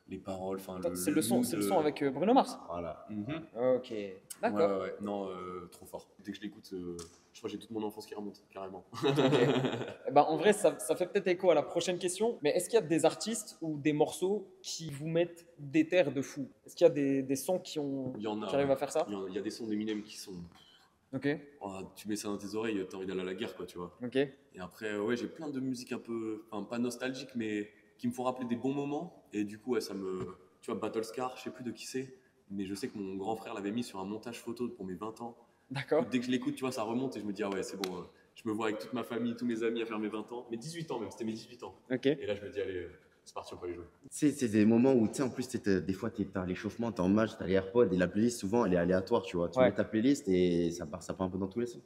les paroles, enfin C'est le son mood, avec Bruno Mars. Voilà. Ok. D'accord. Ouais. Non, trop fort. Dès que je l'écoute, je crois que j'ai toute mon enfance qui remonte, carrément. Eh ben, en vrai, ça fait peut-être écho à la prochaine question. Mais est-ce qu'il y a des artistes ou des morceaux qui vous mettent des terres de fou? Est-ce qu'il y a des sons qui Il y en a. arrivent à faire ça? Il y a des sons d'Eminem qui sont. Ok. Oh, tu mets ça dans tes oreilles, t'as envie d'aller à la guerre, quoi, tu vois. Ok. Et après, ouais, j'ai plein de musiques un peu, enfin, pas nostalgiques, mais qui me font rappeler des bons moments. Et du coup, ouais, ça me. Tu vois, Battle Scar, je sais plus de qui c'est, mais je sais que mon grand frère l'avait mis sur un montage photo pour mes 20 ans. D'accord. Dès que je l'écoute, tu vois, ça remonte et je me dis, ah ouais, c'est bon, je me vois avec toute ma famille, tous mes amis à faire mes 20 ans, mes 18 ans même, c'était mes 18 ans. Ok. Et là, je me dis, allez, c'est parti, on peut aller jouer. C'est des moments où, tu sais, en plus, des fois, t'as l'échauffement, t'es en match, t'as les AirPods et la playlist, souvent, elle est aléatoire, tu vois. Tu Ouais. mets ta playlist et ça part un peu dans tous les sens.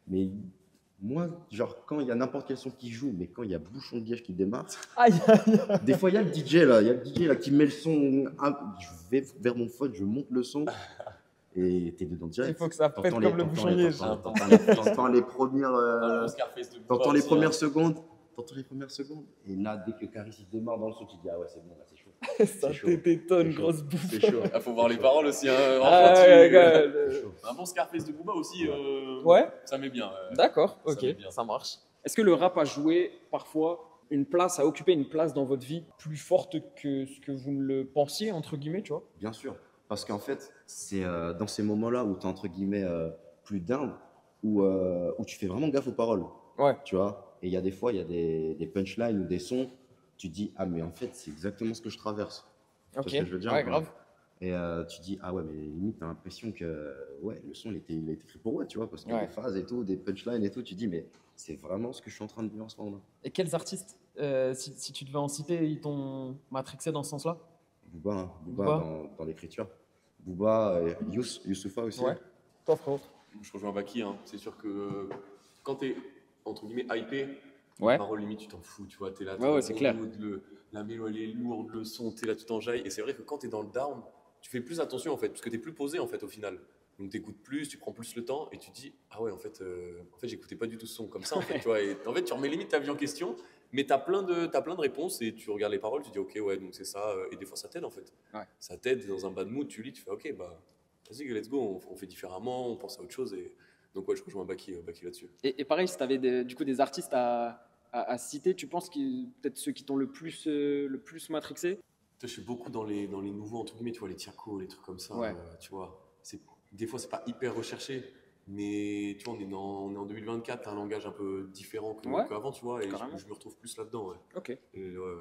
Mais moi, genre, quand il y a n'importe quel son qui joue, mais quand il y a Bouchon de Liège qui démarre, Aïe, aïe. des fois, il y a le DJ là, qui met le son. Je vais vers mon phone, je monte le son et t'es dedans direct. Il faut que ça pète T'entends comme le Bouchon de Liège. T'entends les premières. Scarface de T'entends Booba les aussi, premières hein. secondes. Et là, dès que Caris il démarre dans le son, tu dis ah ouais, c'est bon, là, c'est chaud. Ça C'est chaud. t'étonne, C'est chaud. grosse bouffe. C'est chaud. Il faut voir les chaud. paroles aussi. Hein. Ah, Franchement, ouais, C'est chaud. un bon Scarface de Booba aussi, Ouais. ça met bien. D'accord, Ça ok, va bien. ça marche. Est-ce que le rap a joué parfois a occupé une place dans votre vie plus forte que ce que vous ne le pensiez, entre guillemets, tu vois? Bien sûr. Parce qu'en fait, c'est dans ces moments-là où tu es entre guillemets plus down, où tu fais vraiment gaffe aux paroles. Ouais. Tu vois. Et il y a des fois, il y a des punchlines ou des sons, tu te dis ah, mais en fait, c'est exactement ce que je traverse. Tu vois Ok, ce que je veux dire, ouais, ou pas? grave. Et tu dis ah ouais, mais limite, tu as l'impression que ouais, le son il a été écrit pour ouais, tu vois, parce qu'il y a Ouais. des phases et tout, des punchlines et tout, tu dis mais c'est vraiment ce que je suis en train de vivre en ce moment-là. Et quels artistes Si tu devais en citer, ils t'ont matrixé dans ce sens-là? Booba, hein, Booba Booba. dans l'écriture. Booba, Youssoufa aussi. Ouais. Toi, frérot? Je rejoins Baki, hein. C'est sûr que quand t'es entre guillemets hypé, Ouais. les paroles limite tu t'en fous, tu vois, t'es là, Ouais, c'est clair. La mélo elle est lourde, le son, t'es là, tu t'enjailles. Et c'est vrai que quand t'es dans le down, tu fais plus attention en fait, parce que t'es plus posé en fait au final. Donc t'écoutes plus, tu prends plus le temps et tu te dis ah ouais en fait j'écoutais pas du tout ce son comme ça en fait, tu vois. Et en fait tu remets limite ta vie en question, mais t'as plein de réponses et tu regardes les paroles, tu dis ok ouais donc c'est ça et des fois ça t'aide en fait. Ouais. Ça t'aide dans un bad mood, tu lis, tu fais ok bah vas-y let's go, on fait différemment, on pense à autre chose et donc ouais je rejoins Baki là-dessus. Et pareil, si tu avais du coup des artistes à citer, tu penses que peut-être ceux qui t'ont le plus matrixé? Je suis beaucoup dans les nouveaux entre guillemets, tu vois les Tiako, les trucs comme ça, Ouais. tu vois. Des fois c'est pas hyper recherché, mais tu vois on est en 2024, t'as un langage un peu différent Ouais. qu'avant, tu vois, et Carrément. je me retrouve plus là-dedans. Ouais. Ok, Et ouais.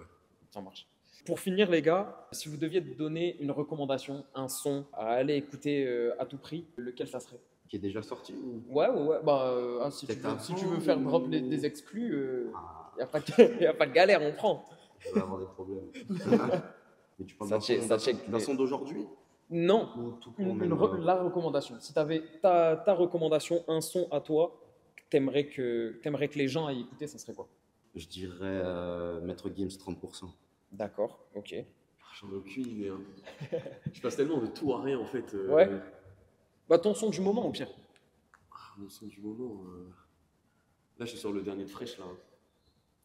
ça marche. Pour finir, les gars, si vous deviez donner une recommandation, un son à aller écouter à tout prix, lequel ça serait? Qui est déjà sorti ou... Ouais. Bah, si tu veux faire drop des exclus, y a pas de galère, on prend. Je vais avoir des problèmes. Mais tu parles Ça check. d'un son d'aujourd'hui Non, ou tout court, même, la recommandation. Si tu avais ta recommandation, un son à toi, t'aimerais que les gens aillent écouter, ça serait quoi? Je dirais Maître Gims 30%. D'accord, ok. J'en ai aucune idée. Hein. Je passe tellement de tout à rien en fait. Ouais. Bah ton son du moment au pire. Mon son du moment. Là je suis sur le dernier de Fresh là.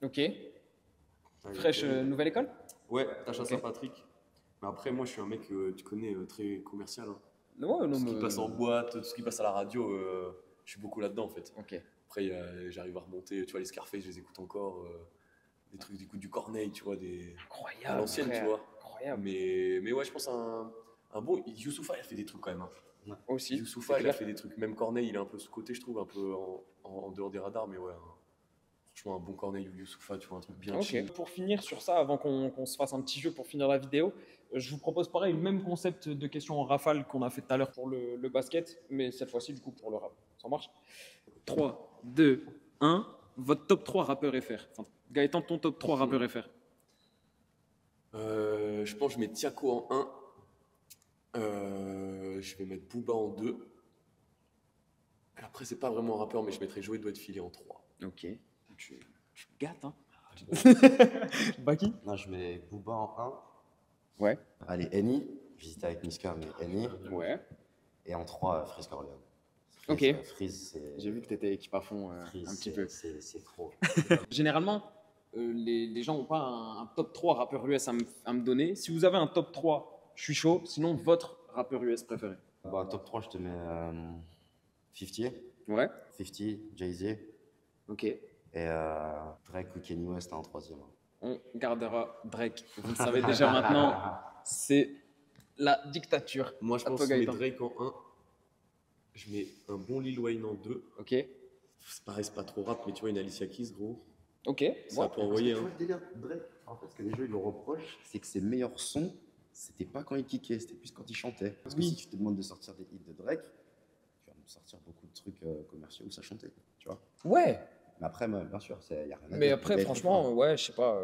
Ok. Avec, Fresh, nouvelle école? Ouais, Tacha Ok. Saint-Patrick. Mais après moi je suis un mec tu connais très commercial. Hein. Ouais, non, Tout ce qui mais- passe en boîte, tout ce qui passe à la radio, je suis beaucoup là-dedans en fait. Ok. Après, j'arrive à remonter, tu vois, les Scarface, je les écoute encore. Des trucs, j'écoute du Corneille, tu vois, à Incroyable. l'ancienne, tu frère. vois. Incroyable. Mais ouais, je pense un bon. Youssoufa, il a fait des trucs quand même. Hein. Aussi. Youssoufa, c'est il a clair. fait des trucs. Même Corneille, il est un peu sous-côté, je trouve, un peu en dehors des radars, mais ouais. Franchement, un bon Corneille ou Youssoufa, tu vois, un truc bien Ok. chill. Pour finir sur ça, avant qu'on se fasse un petit jeu pour finir la vidéo, je vous propose pareil, le même concept de questions en rafale qu'on a fait tout à l'heure pour le basket, mais cette fois-ci, du coup, pour le rap. Ça marche? 3, 2, 1. Votre top 3 rappeurs FR. Enfin, Gaëtan, ton top 3 rappeurs FR. Je pense que je mets Tiako en 1. Je vais mettre Booba en 2. Et après, c'est pas vraiment un rappeur, mais je mettrais Joey Doit Filer en 3. Ok. Tu gâtes, hein? Baki? Non, je mets Booba en 1. Ouais. Allez, Eni. J'hésitais avec Niska, mais Eni. Ouais. Et en 3, Freeze Corleone. Ok. Freeze, c'est. J'ai vu que tu étais équipe à fond Freeze, un petit peu. C'est trop. Généralement, les gens n'ont pas un top 3 rappeur US à me donner. Si vous avez un top 3, je suis chaud. Sinon, votre rappeur US préféré. Bah, top 3, je te mets 50. Ouais. 50, Jay-Z. Ok. Et Drake ou Kanye West en 3e. On gardera Drake. Vous le savez déjà maintenant. C'est la dictature. Moi, je À pense toi, que je mets Gaëtan. Drake en 1. Je mets un bon Lil Wayne en 2. Ok. C'est pareil, c'est pas trop rap, mais tu vois, une Alicia Keys, gros. Ok. Ça peut envoyer. Tu Hein. vois le délire de Drake, en fait, ce que les gens ils le reprochent, c'est que ses meilleurs sons, c'était pas quand il kickait, c'était plus quand il chantait. Parce que Oui. si tu te demandes de sortir des hits de Drake, tu vas me sortir beaucoup de trucs commerciaux où ça chantait, tu vois. Ouais. Mais après, bien sûr, il n'y a rien à Mais dire. après, Il est franchement, très fort. ouais, je sais pas.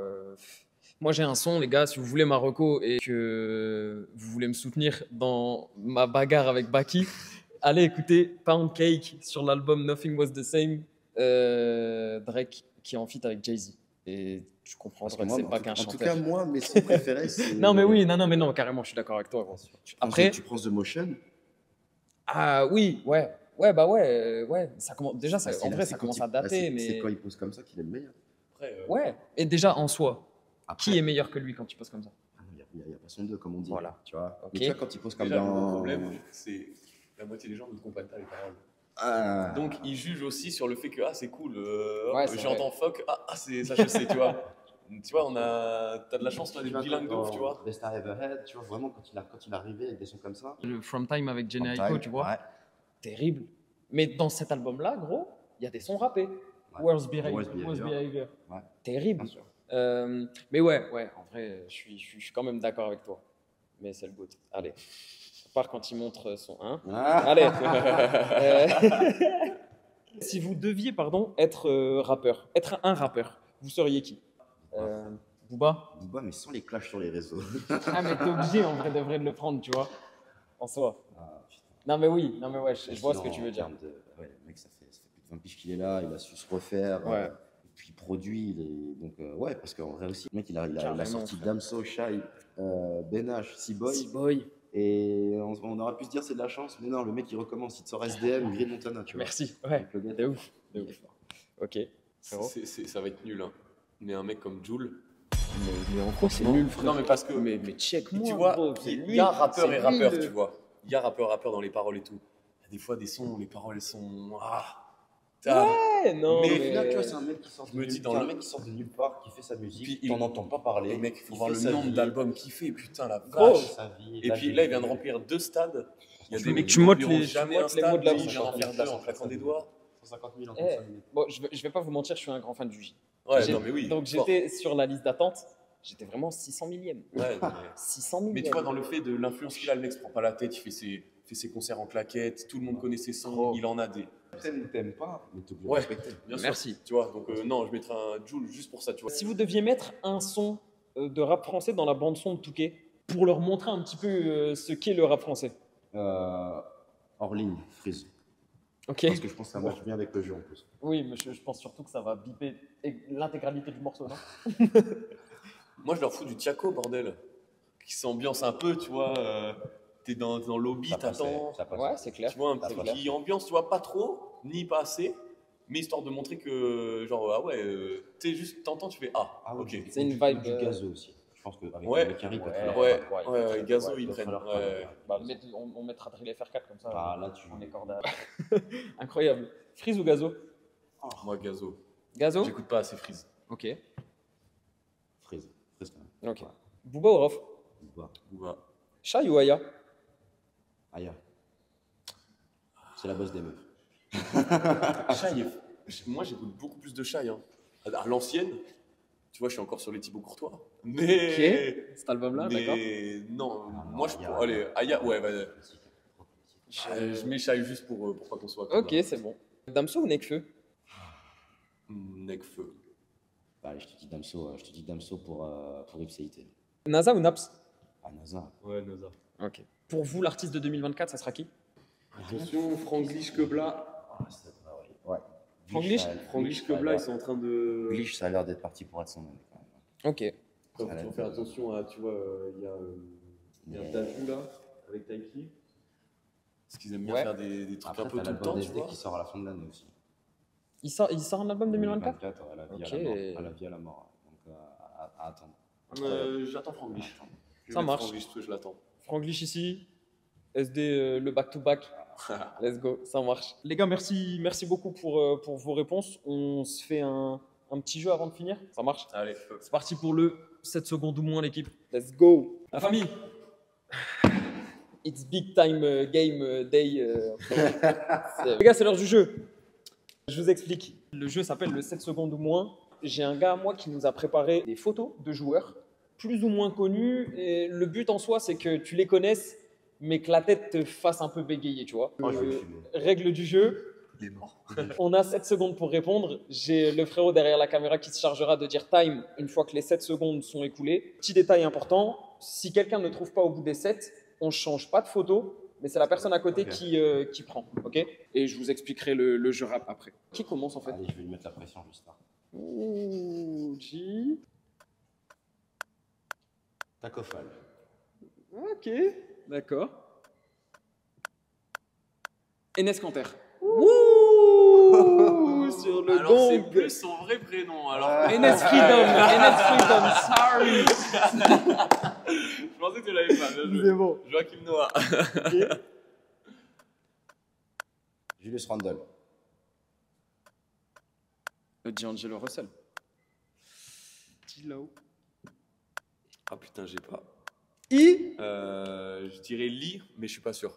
Moi, j'ai un son, les gars. Si vous voulez ma reco et que vous voulez me soutenir dans ma bagarre avec Baki, allez écouter Pound Cake sur l'album Nothing Was the Same, Drake qui est en feat avec Jay-Z. Et tu comprendras que Parce que c'est moi, pas qu'un en tout chanteur. cas, moi, mes sons préférés, c'est. Non, mais oui, non, carrément, je suis d'accord avec toi. Gros. Après, Tu prends The Motion. ah oui, ouais. Ouais. Ça commence, déjà, ça, en vrai, ça quand commence il- à dater, c'est mais. quand il pose comme ça qu'il est le meilleur. Après, Ouais. Et déjà, en soi, Après, qui est meilleur que lui quand tu poses comme ça? il n'y a pas son deux, comme on dit. Voilà. Tu vois. Ok. Mais tu vois, quand il pose comme déjà, le gros dans. problème, c'est la moitié des gens ne comprennent pas les paroles. Ah. Donc, ils jugent aussi sur le fait que c'est cool. Ouais, c'est j'entends fuck, c'est ça, je sais, tu vois. Tu vois, t'as de la chance, toi, Tu d'être vois, bilingue de ouf, tu vois. Best I Ever Had, tu vois, vraiment, quand il est arrivé avec des sons comme ça. Le From Time avec Jenny From Aiko, Time, tu vois. ouais. Terrible. Mais dans cet album-là, gros, il y a des sons rappés. Worst Behavior. Ouais. Terrible. Bien sûr. Mais ouais, en vrai, je suis quand même d'accord avec toi. Mais c'est le goût. Allez. À part quand il montre son 1. Ah. Allez. Si vous deviez, être rappeur, être un rappeur, vous seriez qui? Booba. Booba, mais sans les clashs sur les réseaux. Ah, mais t'es obligé en vrai de vrai de le prendre, tu vois. En soi. Ah, putain. Non, mais oui, non, mais ouais, je vois ce que Sinon, tu veux en dire. termes ouais, le mec, ça fait plus de 20 piges qu'il est là, il a su se refaire. Ouais. Et puis il produit. Donc, ouais, parce qu'en vrai aussi, le mec, il a Carrément, sorti frère. Damso, Shai, Benach, C-Boy. C-Boy. Et on aurait pu se dire c'est de la chance, mais non, le mec il recommence, il te sort SDM, Green Montana, tu vois. Merci. Ouais. Donc, le gars, De ouf. De il est ouf. fort. Ok. Frérot. Ça va être nul. Hein. Mais un mec comme Jul. Mais en gros, c'est nul, frère. Non, mais parce que. Mais check-moi. Tu vois, gros, il y a rappeur et rappeur, nul. tu vois. Il y a rappeur dans les paroles et tout. Il y a des fois des sons, les paroles elles sont. Ouais, non. Mais au Mais- final, tu vois, c'est un mec qui sort Je de me nulle dis, part, un mec qui sort de nulle part, qui fait sa musique, Puis t'en entends pas parler. Les mecs, il faut il voir fait le sa nombre vie, d'albums qu'il fait, putain la Gros. vache. sa vie. Et puis là, il vient de remplir 2 stades. Il y a des mecs qui tu mottes rempliront les- jamais tu un mottes les mots stade, de la lui, il bouche. vient d'en faire 2 en claquant des doigts. 150 000 en Eh, 35 minutes. bon, je vais pas vous mentir, je suis un grand fan du J. Ouais, non mais oui. Donc fort. j'étais sur la liste d'attente, j'étais vraiment 600 millième. Ouais, non, mais- 600 millième. Mais tu vois, dans le fait de l'influence qu'il a, le mec se prend pas la tête, il fait ses concerts en claquettes, tout le monde connaît ses sons, Gros. il en a des. T'aimes ou t'aimes pas, mais t'es obligé de Ouais. respecter. Bien sûr. Merci. Tu vois, donc non, je mettrais un Jul juste pour ça, tu vois. Si vous deviez mettre un son de rap français dans la bande son de Touquet, pour leur montrer un petit peu ce qu'est le rap français. Hors ligne, Freeze. Ok. Parce que je pense que ça marche bien avec le jeu en plus. Oui, mais je pense surtout que ça va biper l'intégralité du morceau, non? Moi, je leur fous du Tiaco, bordel. Qui s'ambiance un peu, tu vois. T'es dans le lobby, Ça passait, t'attends. ça passait. Ouais, c'est clair. Tu vois, un Ça petit passe. qui ambiance, tu vois, pas trop, ni pas assez, mais histoire de montrer que, genre, ah ouais, tu sais, juste, t'entends, tu fais, ah, Ah ouais, ok. C'est une du vibe, Du gazo aussi. Je pense qu'avec Ouais. le mec qui arrive, Ouais, Gazo, ils prennent. Ouais. Bah, on mettra Drill FR4 comme ça. Ah, là, tu. On est corda. Incroyable. Freeze ou Gazo? Moi, Gazo. Gazo? J'écoute pas assez Freeze. Ok. Freeze. Freeze quand même. Ok. Booba ou Rof? Booba. Booba. Shai ou Aya? Aya. C'est la bosse des meufs. Shai, moi, j'écoute beaucoup plus de Shai. Hein. À l'ancienne, tu vois, je suis encore sur les Thibaut Courtois. Mais. Ok. Cet album-là, d'accord. Mais non, Ah, non, moi, je Aya, pourrais. Allez, Aya, ouais, bah, Classique. je mets Shai juste pour pas qu'on soit. Ok, c'est bon. Damso ou Nekfeu? Necfeu. Bah, allez, je te dis Damso pour Ipséité. NASA ou Naps? Ah, NASA. Ouais, Naza. Ok. Pour vous, l'artiste de 2024, ça sera qui? Attention, Franglish Kebla. Ah, c'est vrai, ouais. Franglish ça a- Franglish ça a Kebla, l'air- ils sont en train de. Glitch, ça a l'air d'être parti pour être son nom quand même. Ok. Faut faire attention à, tu vois, il y a Mais- Taju là, avec Taiki. Parce qu'ils aiment bien Ouais. faire des trucs Après, un peu t'as tout le l'album temps, tu d'SD vois. qui sort à la fin de l'année aussi. Il sort un album 2024? 2024, à la vie Ok. à la mort. À la vie à la mort. Donc, à attendre. J'attends Franglish. Ça marche. Franglish, parce que je l'attends. Franglish ici. SD, le back-to-back. Let's go, ça marche. Les gars, merci beaucoup pour vos réponses. On se fait un petit jeu avant de finir. Ça marche? Allez, C'est parti pour le 7 secondes ou moins, l'équipe. Let's go. La famille. It's big time game day. Les gars, c'est l'heure du jeu. Je vous explique. Le jeu s'appelle le 7 secondes ou moins. J'ai un gars à moi qui nous a préparé des photos de joueurs plus ou moins connus. Et le but en soi, c'est que tu les connaisses, mais que la tête te fasse un peu bégayer, tu vois. Oh, je vais le fumer. Règle du jeu. il est mort. On a 7 secondes pour répondre. J'ai le frérot derrière la caméra qui se chargera de dire time une fois que les 7 secondes sont écoulées. Petit détail important, si quelqu'un ne trouve pas au bout des 7, on ne change pas de photo, mais c'est la personne à côté Ok. qui prend. Ok. Et je vous expliquerai le jeu rap après. Qui commence en fait? Allez, je vais lui mettre la pression juste là. Ouh, G. Tacofal. Ok, d'accord. Enes Kanter. Ouh, sur le Alors, c'est gong. plus son vrai prénom. Alors, Enes Freedom, Enes Freedom, sorry. je pensais que tu l'avais pas. Bien joué. C'est bon. Joachim Noah. Ok. Julius Randle. D'Angelo Russell. Tilo. Ah putain, j'ai pas. I. Je dirais Lee, mais je suis pas sûr.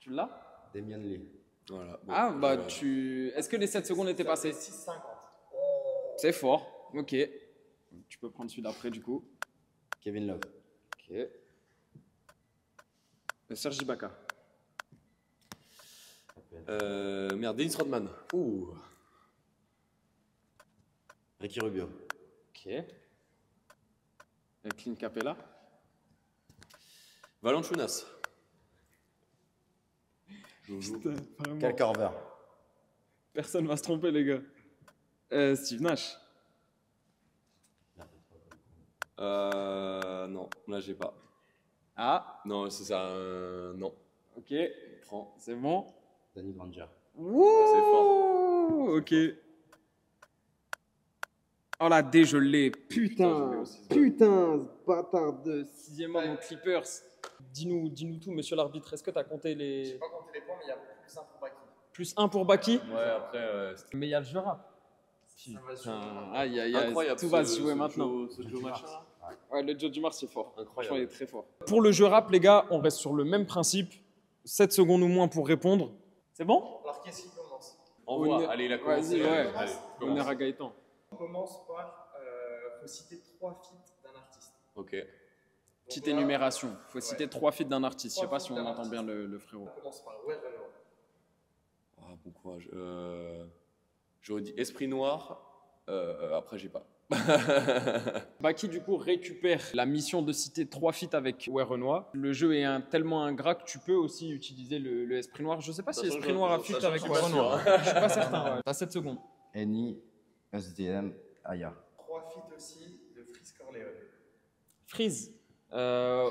Tu l'as? Damian Lee. Voilà. Bon, Ah, bah voilà. tu. Est-ce que les 7 secondes étaient passées? 6,50. C'est fort. Ok. Tu peux prendre celui d'après du coup. Kevin Love. Ok. Serge Ibaka. Merde, Dennis Rodman. Ouh. Ricky Rubio. Ok. Clint Capella. Valanciunas. Jojo. Putain, vraiment. Cal Korver. Personne va se tromper, les gars. Steve Nash. Non, là j'ai pas. Ah, Non, c'est ça. Non. ok. Prends. C'est bon. Danny Granger. Wouh, C'est fort. ok. Oh la D, je l'ai. Putain, je Putain, l'ai aussi, ça. putain, ce bâtard de 6e homme aux Clippers. Dis-nous tout, monsieur l'arbitre. Est-ce que tu as compté J'ai les. pas compté les points, mais il y a plus un pour Baki. Plus 1 pour Baki? Ouais, après. Mais il y a le jeu rap. Ça va se Putain, jouer. aïe, aïe, aïe. Incroyable. Tout va se jouer maintenant. Ce Joe machin. Ouais, le Joe Dumars, c'est fort. Incroyable. Franchement, il est très fort. Pour le jeu rap, les gars, on reste sur le même principe. 7 secondes ou moins pour répondre. C'est bon? Alors, qu'est-ce qui commence? Envoie. Honneur- Allez, il a commencé. Vas-y, ouais. Allez, commence. Honneur à Gaëtan. On commence par. Faut citer 3 feats d'un artiste. Ok. Donc Petite là, énumération. Il faut citer Ouais. 3 feats d'un artiste. Je sais 3 pas si feats on d'un entend bien artiste. le frérot. On commence par Ouais, Renoir. Ah, bon courage. J'aurais dit Esprit Noir. Après, j'ai pas. Baki, du coup, récupère la mission de citer 3 feats avec Ouais Renoir. Le jeu est tellement ingrat que tu peux aussi utiliser le Esprit Noir. Je sais pas si Sachant Esprit que Noir a je- feat sachant avec que Ouais je suis pas Renoir. sûr, hein. Je suis pas certain. Ouais. T'as 7 secondes. Eni, SDM, Aya. 3 feats aussi de Freeze Corleone. Freeze,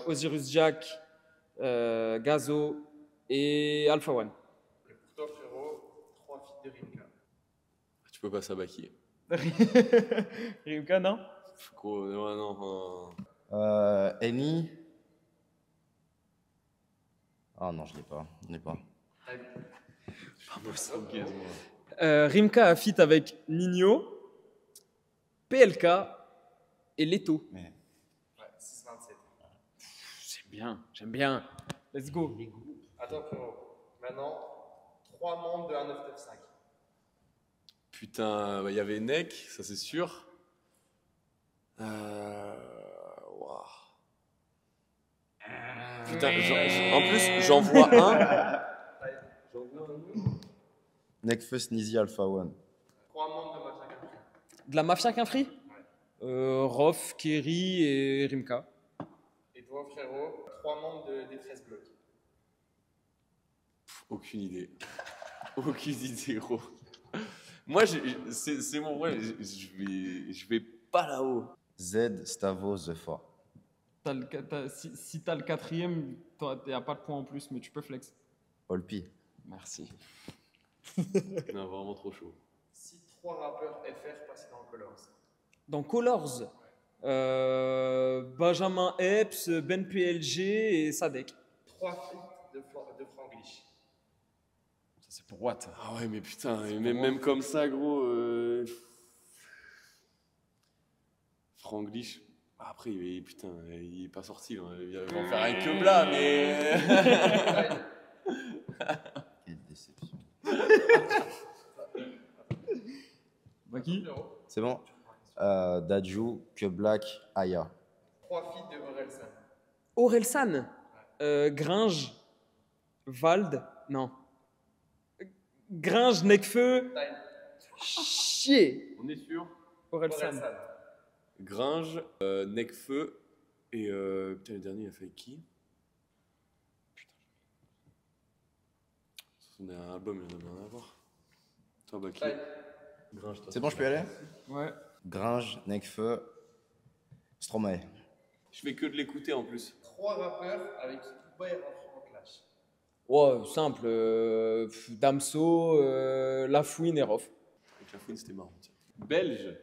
Osiris Jack, Gazo et Alpha One. Et pour toi, frérot, 3 feats de Rimka. Tu peux pas s'abaquer. Ryuka, non? Gros, ouais, non. Eni. Ah non, je l'ai pas. Je l'ai pas. Ok, Rimka a feat avec Nino, PLK et Leto. Mais Ouais, 6-27. J'aime bien. Let's go. Attends, frérot. Maintenant, 3 membres de 1995. Putain, il y avait Neck, ça c'est sûr. Waouh. Putain, en plus, j'en vois un. Nekfeu, Sneezy, Alpha One. 3 membres de Mafia Capri. De la Mafia qu'un free? Rof, Kerry et Rimka. Et toi, frérot, 3 membres des 13 blocs. Aucune idée. Aucune idée, gros. Moi, c'est mon vrai. Je vais pas là-haut. Z, Stavo, The Fa. Si t'as le 4e, t'as pas de point en plus, mais tu peux flex. Olpi. Merci. Non, vraiment trop chaud. Si 3 rappeurs FR passent dans Colors. Dans Colors, Benjamin Epps, Ben PLG et Sadek. 3 feats de Franglish. Ça, c'est pour Watt. Ah ouais, mais putain, et même comme ça, gros. Franglish. Après, putain, il est pas sorti. Hein. Il va en faire avec que Bla, mais. Quelle déception. Baki. C'est bon. Daju, Que Black, Aya. 3 feats de Orelsan. Orelsan, Gringe, Vald, non. Gringe, Necfeu, chier. On est sûr. Orelsan. Gringe, Necfeu et. Putain, le dernier, il a fait qui? On a un album, il y en a rien à voir. Toi, Baki. Gringe, toi. C'est bon, je peux y aller? Ouais. Gringe, Nekfeu, Stromae. Je fais que de l'écouter en plus. 3 rappeurs avec qui Booba est rentré en clash. Ouais, simple. Damso, Lafouine et Rof. Avec la fouine, c'était marrant. Tiens. Belge,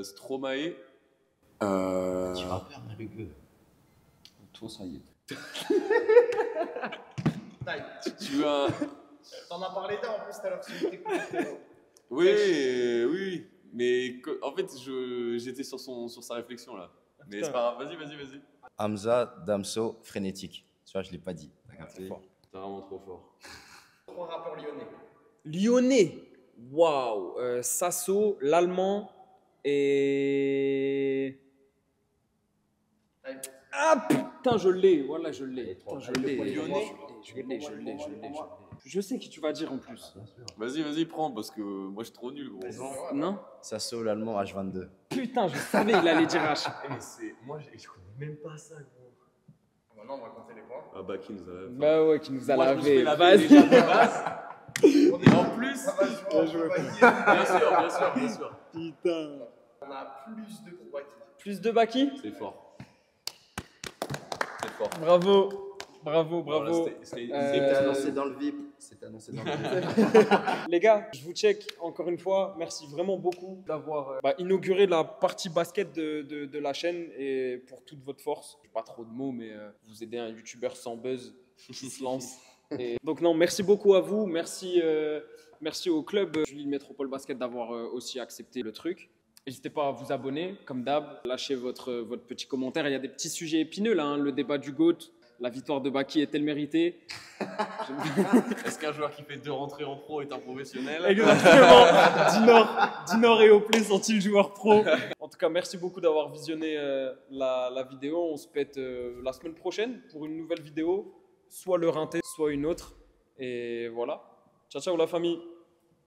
Stromae. rappeur, rugueux. Toi, ça y est. Tu veux un. T'en as parlé d'un en plus tout à l'heure sur le technique, frérot. Oui. Mais en fait, j'étais sur sa réflexion là. Mais c'est pas grave. Vas-y. Hamza, Damso, Frénétique. Tu vois, je l'ai pas dit. D'accord, c'est T'es fort. vraiment trop fort. 3 rappeurs lyonnais. Lyonnais. Waouh. Sasso, l'allemand et. Ah putain, je l'ai. Voilà, je l'ai. Putain, je l'ai. Lyonnais. Je l'ai. Je sais qui tu vas dire en plus. Vas-y, prends, parce que moi je suis trop nul, gros. Non? Sassuolo, l'allemand, H22. Putain, je savais il allait dire H. Moi, je connais même pas ça, gros. Maintenant, on va compter les points. Ah bah, qui nous a... Bah ouais, qui nous a Moi, je me suis lavé. fait laver Vas-y. déjà de base. Et en plus... Bien sûr. Bien sûr. Putain. On a plus de pour Baki. Plus de Baki? C'est fort. C'est fort. Bravo. Bravo. Voilà, c'était annoncé dans le VIP. C'était annoncé dans le VIP. Les gars, je vous check encore une fois. Merci vraiment beaucoup d'avoir inauguré la partie basket de la chaîne et pour toute votre force. Pas trop de mots, mais vous aidez un youtubeur sans buzz qui se lance. Et donc non, merci beaucoup à vous. Merci au club Julie Métropole Basket d'avoir aussi accepté le truc. N'hésitez pas à vous abonner, comme d'hab. Lâchez votre petit commentaire. Il y a des petits sujets épineux là, hein. Le débat du GOAT. La victoire de Baki est-elle méritée? Est-ce qu'un joueur qui fait 2 rentrées en pro est un professionnel? Exactement. Dinor et Oplé sont-ils joueurs pro? En tout cas, merci beaucoup d'avoir visionné la vidéo. On se pète la semaine prochaine pour une nouvelle vidéo. Soit le rinté, soit une autre. Et voilà. Ciao, ciao la famille.